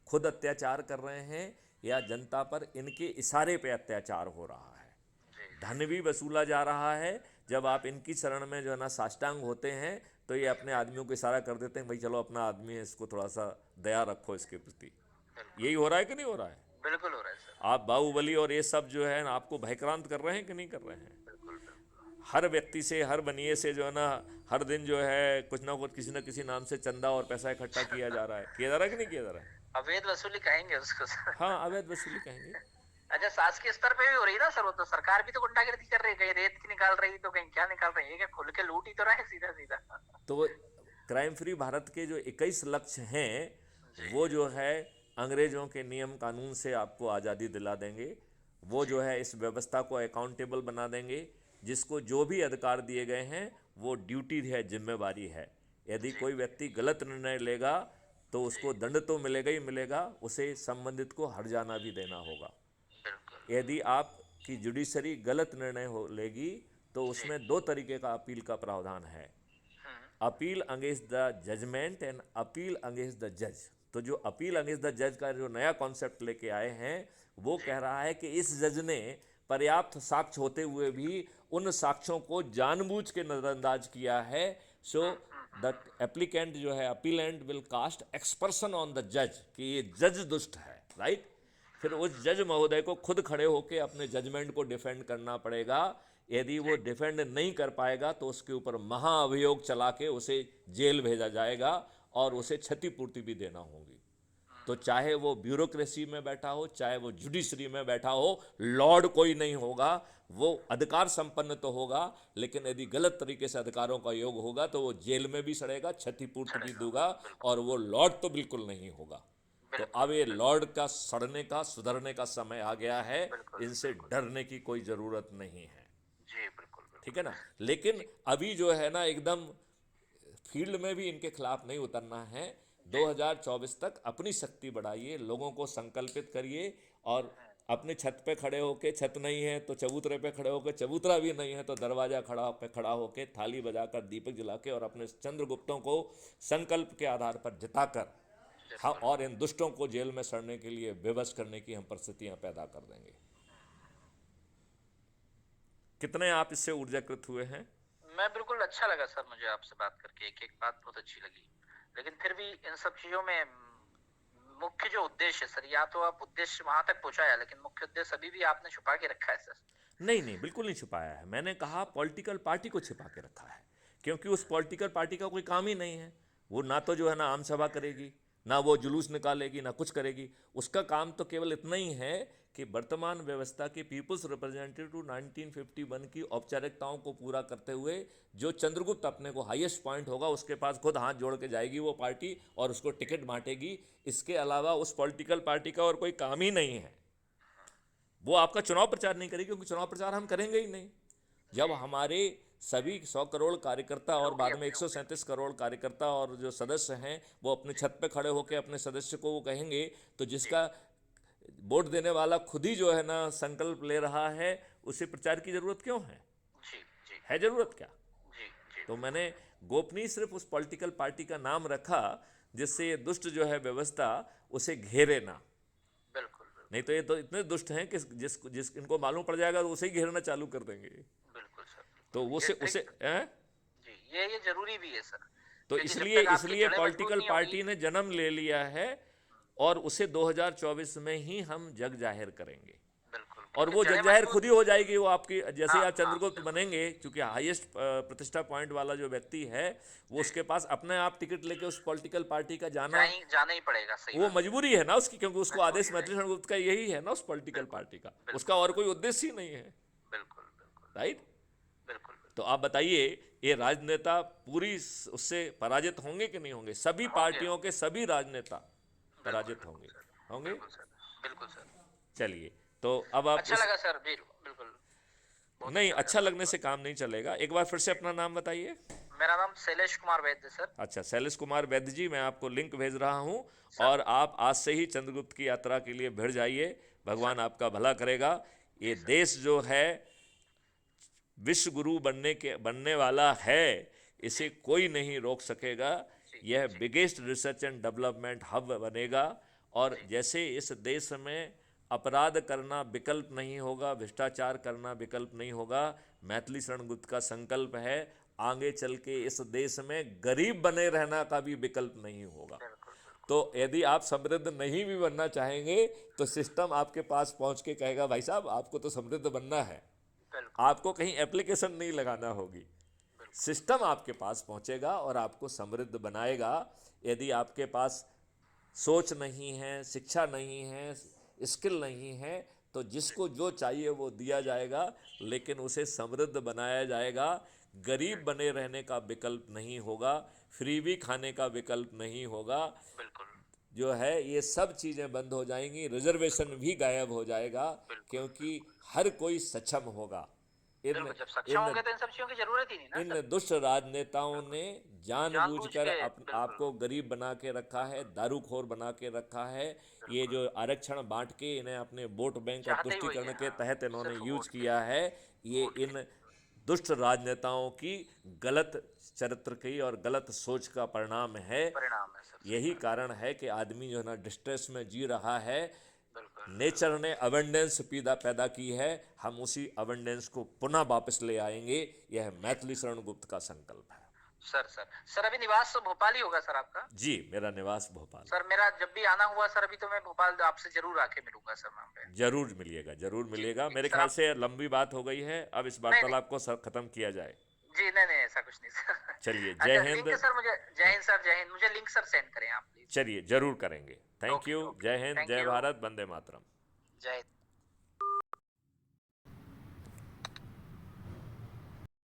खुद अत्याचार कर रहे हैं या जनता पर इनके इशारे पे अत्याचार हो रहा है। जी धन भी वसूला जा रहा है। जब आप इनकी शरण में जो है ना साष्टांग होते हैं, तो ये अपने आदमियों को इशारा कर देते हैं, भाई चलो अपना आदमी है, इसको थोड़ा सा दया रखो इसके प्रति। बिल्कुल यही हो रहा है कि नहीं हो रहा है? बिल्कुल हो रहा है सर। आप बाहुबली और ये सब जो है ना आपको भयक्रांत कर रहे हैं कि नहीं कर रहे हैं? बिल्कुल बिल्कुल हर व्यक्ति से, हर बनिए से जो है ना हर दिन जो है कुछ ना कुछ किसी न किसी नाम से चंदा और पैसा इकट्ठा किया जा रहा है। किया जा रहा है कि नहीं किया जा रहा है? अवैध वसूली कहेंगे उसको सर। हाँ, अवैध वसूली कहेंगे। अच्छा, शासकीय स्तर पे भी हो रही है ना सर, वो तो सरकार भी तो गुंडागर्दी कर रही है, कहीं रेत की निकाल रही तो कहीं क्या निकाल रही है, क्या खुल के लूट ही तो रहा है सीधा सीधा। तो क्राइम फ्री भारत के जो 21 लक्ष्य हैं, जी वो जो है अंग्रेज़ों के नियम कानून से आपको आज़ादी दिला देंगे। वो जी जो है इस व्यवस्था को अकाउंटेबल बना देंगे। जिसको जो भी अधिकार दिए गए हैं, वो ड्यूटी है, जिम्मेवारी है। यदि जी कोई व्यक्ति गलत निर्णय लेगा तो जी उसको दंड तो मिलेगा ही मिलेगा, उसे संबंधित को हट जाना भी देना होगा। बिल्कुल। यदि आपकी जुडिशरी गलत निर्णय हो लेगी, तो जी उसमें दो तरीके का अपील का प्रावधान है। Hmm appeal against the judgment and appeal against the जज। तो जो अपील अगेंस्ट द जज का जो नया कॉन्सेप्ट लेके आए हैं, वो जी कह रहा है कि इस जज ने पर्याप्त साक्ष्य होते हुए भी उन साक्ष्यों को जानबूझ के नज़रअंदाज किया है। सो द एप्लीकेंट जो है appellant will cast aspersion on the जज, कि ये जज दुष्ट है, राइट। फिर उस जज महोदय को खुद खड़े होकर अपने जजमेंट को डिफेंड करना पड़ेगा। यदि वो जी डिफेंड नहीं कर पाएगा तो उसके ऊपर महाअभियोग चला के उसे जेल भेजा जाएगा, और उसे क्षतिपूर्ति भी देना होगी। तो चाहे वो ब्यूरोक्रेसी में बैठा हो, चाहे वो जुडिशरी में बैठा हो, लॉर्ड कोई नहीं होगा। वो अधिकार संपन्न तो होगा, लेकिन यदि गलत तरीके से अधिकारों का योग होगा तो वो जेल में भी सड़ेगा, क्षतिपूर्ति भी चलेगा दूंगा, बिल्कुल और वो लॉर्ड तो बिल्कुल नहीं होगा। तो अब बिल्कुल ये बिल्कुल लॉर्ड का सड़ने का, सुधरने का समय आ गया है। बिल्कुल इनसे बिल्कुल डरने की कोई ज़रूरत नहीं है। जी बिल्कुल ठीक है बिल्कुल ना? लेकिन अभी जो है ना एकदम फील्ड में भी इनके खिलाफ नहीं उतरना है। जी 2024 तक अपनी शक्ति बढ़ाइए, लोगों को संकल्पित करिए, और अपने छत पे खड़े होके, छत नहीं है तो चबूतरे पे खड़े होके, चबूतरा भी नहीं है तो दरवाजा खड़ा होके, थाली बजाकर, दीपक जला के, और अपने चंद्रगुप्तों को संकल्प के आधार पर जिताकर, हाँ, बिल्कुल और इन दुष्टों को जेल में सड़ने के लिए विवश करने की हम परिस्थितियां पैदा कर देंगे। कितने आप इससे ऊर्जाकृत हुए हैं? मैं बिल्कुल अच्छा लगा सर, मुझे आपसे बात करके एक एक बात बहुत अच्छी लगी। लेकिन फिर भी इन सब चीजों में मुख्य जो उद्देश्य है सर, या तो आप उद्देश्य वहां तक पहुंचाया, लेकिन मुख्य उद्देश्य अभी भी आपने छुपा के रखा है सर। नहीं नहीं, बिल्कुल नहीं छुपाया है। मैंने कहा पॉलिटिकल पार्टी को छिपा के रखा है, क्योंकि उस पॉलिटिकल पार्टी का कोई काम ही नहीं है। वो ना तो जो है ना आम सभा करेगी, ना वो जुलूस निकालेगी, ना कुछ करेगी। उसका काम तो केवल इतना ही है कि वर्तमान व्यवस्था के पीपुल्स रिप्रेजेंटेटिव 1951 की औपचारिकताओं को पूरा करते हुए, जो चंद्रगुप्त अपने को हाईएस्ट पॉइंट होगा उसके पास खुद हाथ जोड़ के जाएगी वो पार्टी, और उसको टिकट बांटेगी। इसके अलावा उस पॉलिटिकल पार्टी का और कोई काम ही नहीं है। वो आपका चुनाव प्रचार नहीं करेगी, क्योंकि चुनाव प्रचार हम करेंगे ही नहीं। जब हमारे सभी 100 करोड़ कार्यकर्ता और होगी बाद में अपनी होगी 137 करोड़ कार्यकर्ता और जो सदस्य हैं, वो अपने छत पे खड़े होकर अपने सदस्य को वो कहेंगे, तो जी जिसका वोट देने वाला खुद ही जो है ना संकल्प ले रहा है, उसे प्रचार की जरूरत क्यों है? जी जी है जरूरत क्या? जी जी तो मैंने गोपनीय सिर्फ उस पॉलिटिकल पार्टी का नाम रखा जिससे ये दुष्ट जो है व्यवस्था उसे घेरे ना। बिल्कुल बिल्कुल नहीं तो ये तो इतने दुष्ट हैं कि जिस इनको मालूम पड़ जाएगा तो उसे ही घेरना चालू कर देंगे। बिल्कुल सर तो बिल्कुल। ये उसे उसे ट्रिक हैं? जी, ये जरूरी भी है सर। तो क्योंकि जब इसलिए तक आपकी इसलिए जड़ें मजबूत पॉलिटिकल नहीं पार्टी होगी। ने जन्म ले लिया है और उसे 2024 में ही हम जग जाहिर करेंगे। बिल्कुल, और क्योंकि वो जग जड़ें जाहिर मजबूत। खुद ही हो जाएगी। वो आपकी जैसे ही हाँ आप हाँ चंद्रगुप्त बिल्कुल। बनेंगे, क्योंकि हाईएस्ट प्रतिष्ठा पॉइंट वाला जो व्यक्ति है वो जी, उसके पास अपने आप टिकट लेके उस पॉलिटिकल पार्टी का जाना जाना ही पड़ेगा, सही वो बात है। मजबूरी है ना उसकी, क्योंकि उसको मजबूरी आदेश है, मैथिली शरण गुप्त का यही है ना उस पॉलिटिकल बिल्कुल पार्टी का, उसका बिल्कुल और सर, कोई उद्देश्य ही नहीं है। बिल्कुल बिल्कुल राइट। बिल्कुल तो बिल्कुल। आप बताइए, ये राजनेता पूरी उससे पराजित होंगे कि नहीं होंगे? सभी होंगे पार्टियों के होंगे, सभी राजनेता बिल्कुल पराजित बिल्कुल होंगे। सर, होंगे। बिल्कुल सर, बिल्कुल सर। चलिए, तो अब आप अच्छा इस लगा सर, बिल्कुल, बहुत नहीं, अच्छा लगा अच्छा सर लगने आपसे से बात काम नहीं चलेगा। एक बार फिर से अपना नाम बताइए। करके। मेरा नाम शैलेश कुमार वैद्य सर। अच्छा, शैलेश कुमार वैद्य जी, मैं आपको लिंक भेज रहा हूं सर और आप आज से ही चंद्रगुप्त की यात्रा के लिए भिड़ जाइए। भगवान सर आपका भला करेगा। ये जी सर। देश जो है विश्व गुरु बनने वाला है, जी इसे कोई नहीं रोक सकेगा। जी यह जी biggest research and development hub बनेगा। और जी जैसे इस देश में अपराध करना विकल्प नहीं होगा, भ्रष्टाचार करना विकल्प नहीं होगा, मैथिली शरण गुप्त का संकल्प है आगे चल के इस देश में गरीब बने रहना का भी विकल्प नहीं होगा। बिल्कुल बिल्कुल तो यदि आप समृद्ध नहीं भी बनना चाहेंगे तो सिस्टम आपके पास पहुंच के कहेगा भाई साहब आपको तो समृद्ध बनना है, बिल्कुल आपको कहीं एप्लीकेशन नहीं लगाना होगी, बिल्कुल सिस्टम आपके पास पहुंचेगा और आपको समृद्ध बनाएगा। यदि आपके पास सोच नहीं है, शिक्षा नहीं है, स्किल नहीं है, तो जिसको जो चाहिए वो दिया जाएगा, लेकिन उसे समृद्ध बनाया जाएगा। गरीब बने रहने का विकल्प नहीं होगा, फ्रीबी खाने का विकल्प नहीं होगा। बिल्कुल जो है ये सब चीज़ें बंद हो जाएंगी, रिजर्वेशन भी गायब हो जाएगा, बिल्कुल क्योंकि बिल्कुल हर कोई सक्षम होगा। इन बिल्कुल। जब सक्षम इन होंगे तो इन सब चीजों की जरूरत ही नहीं ना इन सर। दुष्ट राजनेताओं बिल्कुल, ने जानबूझकर जानबूझ के, बिल्कुल आपको गरीब बना के रखा है, बिल्कुल दारूखोर बना के रखा है। ये बिल्कुल। जो आरक्षण बांट के इन्हें अपने वोट बैंक और चाहते ही वही तुष्टीकरण है, के हाँ, तहत इन्होंने सिर्फ यूज वोट के किया लिए, है। ये वोट के इन लिए। दुष्ट राजनेताओं की गलत चरित्र की और गलत सोच का परिणाम है। परिणाम है सर, सही यही बात। कारण है कि आदमी जो है ना डिस्ट्रेस में जी रहा है। बिल्कुल नेचर ने अबंडेंस पैदा की है, हम उसी अबंडेंस को पुनः वापस ले आएंगे। यह जी मैथिली शरण गुप्त का संकल्प है। सर। सर सर अभी निवास तो भोपाल ही होगा सर आपका? जी, मेरा निवास भोपाल है। सर मेरा जब भी आना हुआ सर, अभी तो मैं भोपाल आपसे जरूर आके मिलूंगा सर वहाँ पे। जरूर मिलिएगा, जरूर जी मिलेगा। जी मेरे सर ख्याल आप। से लंबी बात हो गई है, अब इस नहीं नहीं वार्तालाप को खत्म किया जाए। जी, नहीं नहीं ऐसा कुछ नहीं सर। चलिए, जय अच्छा हिंद। लिंक सर मुझे, जय हाँ, हिंद सर, जय हिंद, मुझे लिंक सर सेंड करें आप प्लीज। चलिए जरूर करेंगे। Thank okay you. ओके, जय हिंद, थैंक जय यू। भारत, वंदे मातरम। जय हिंद।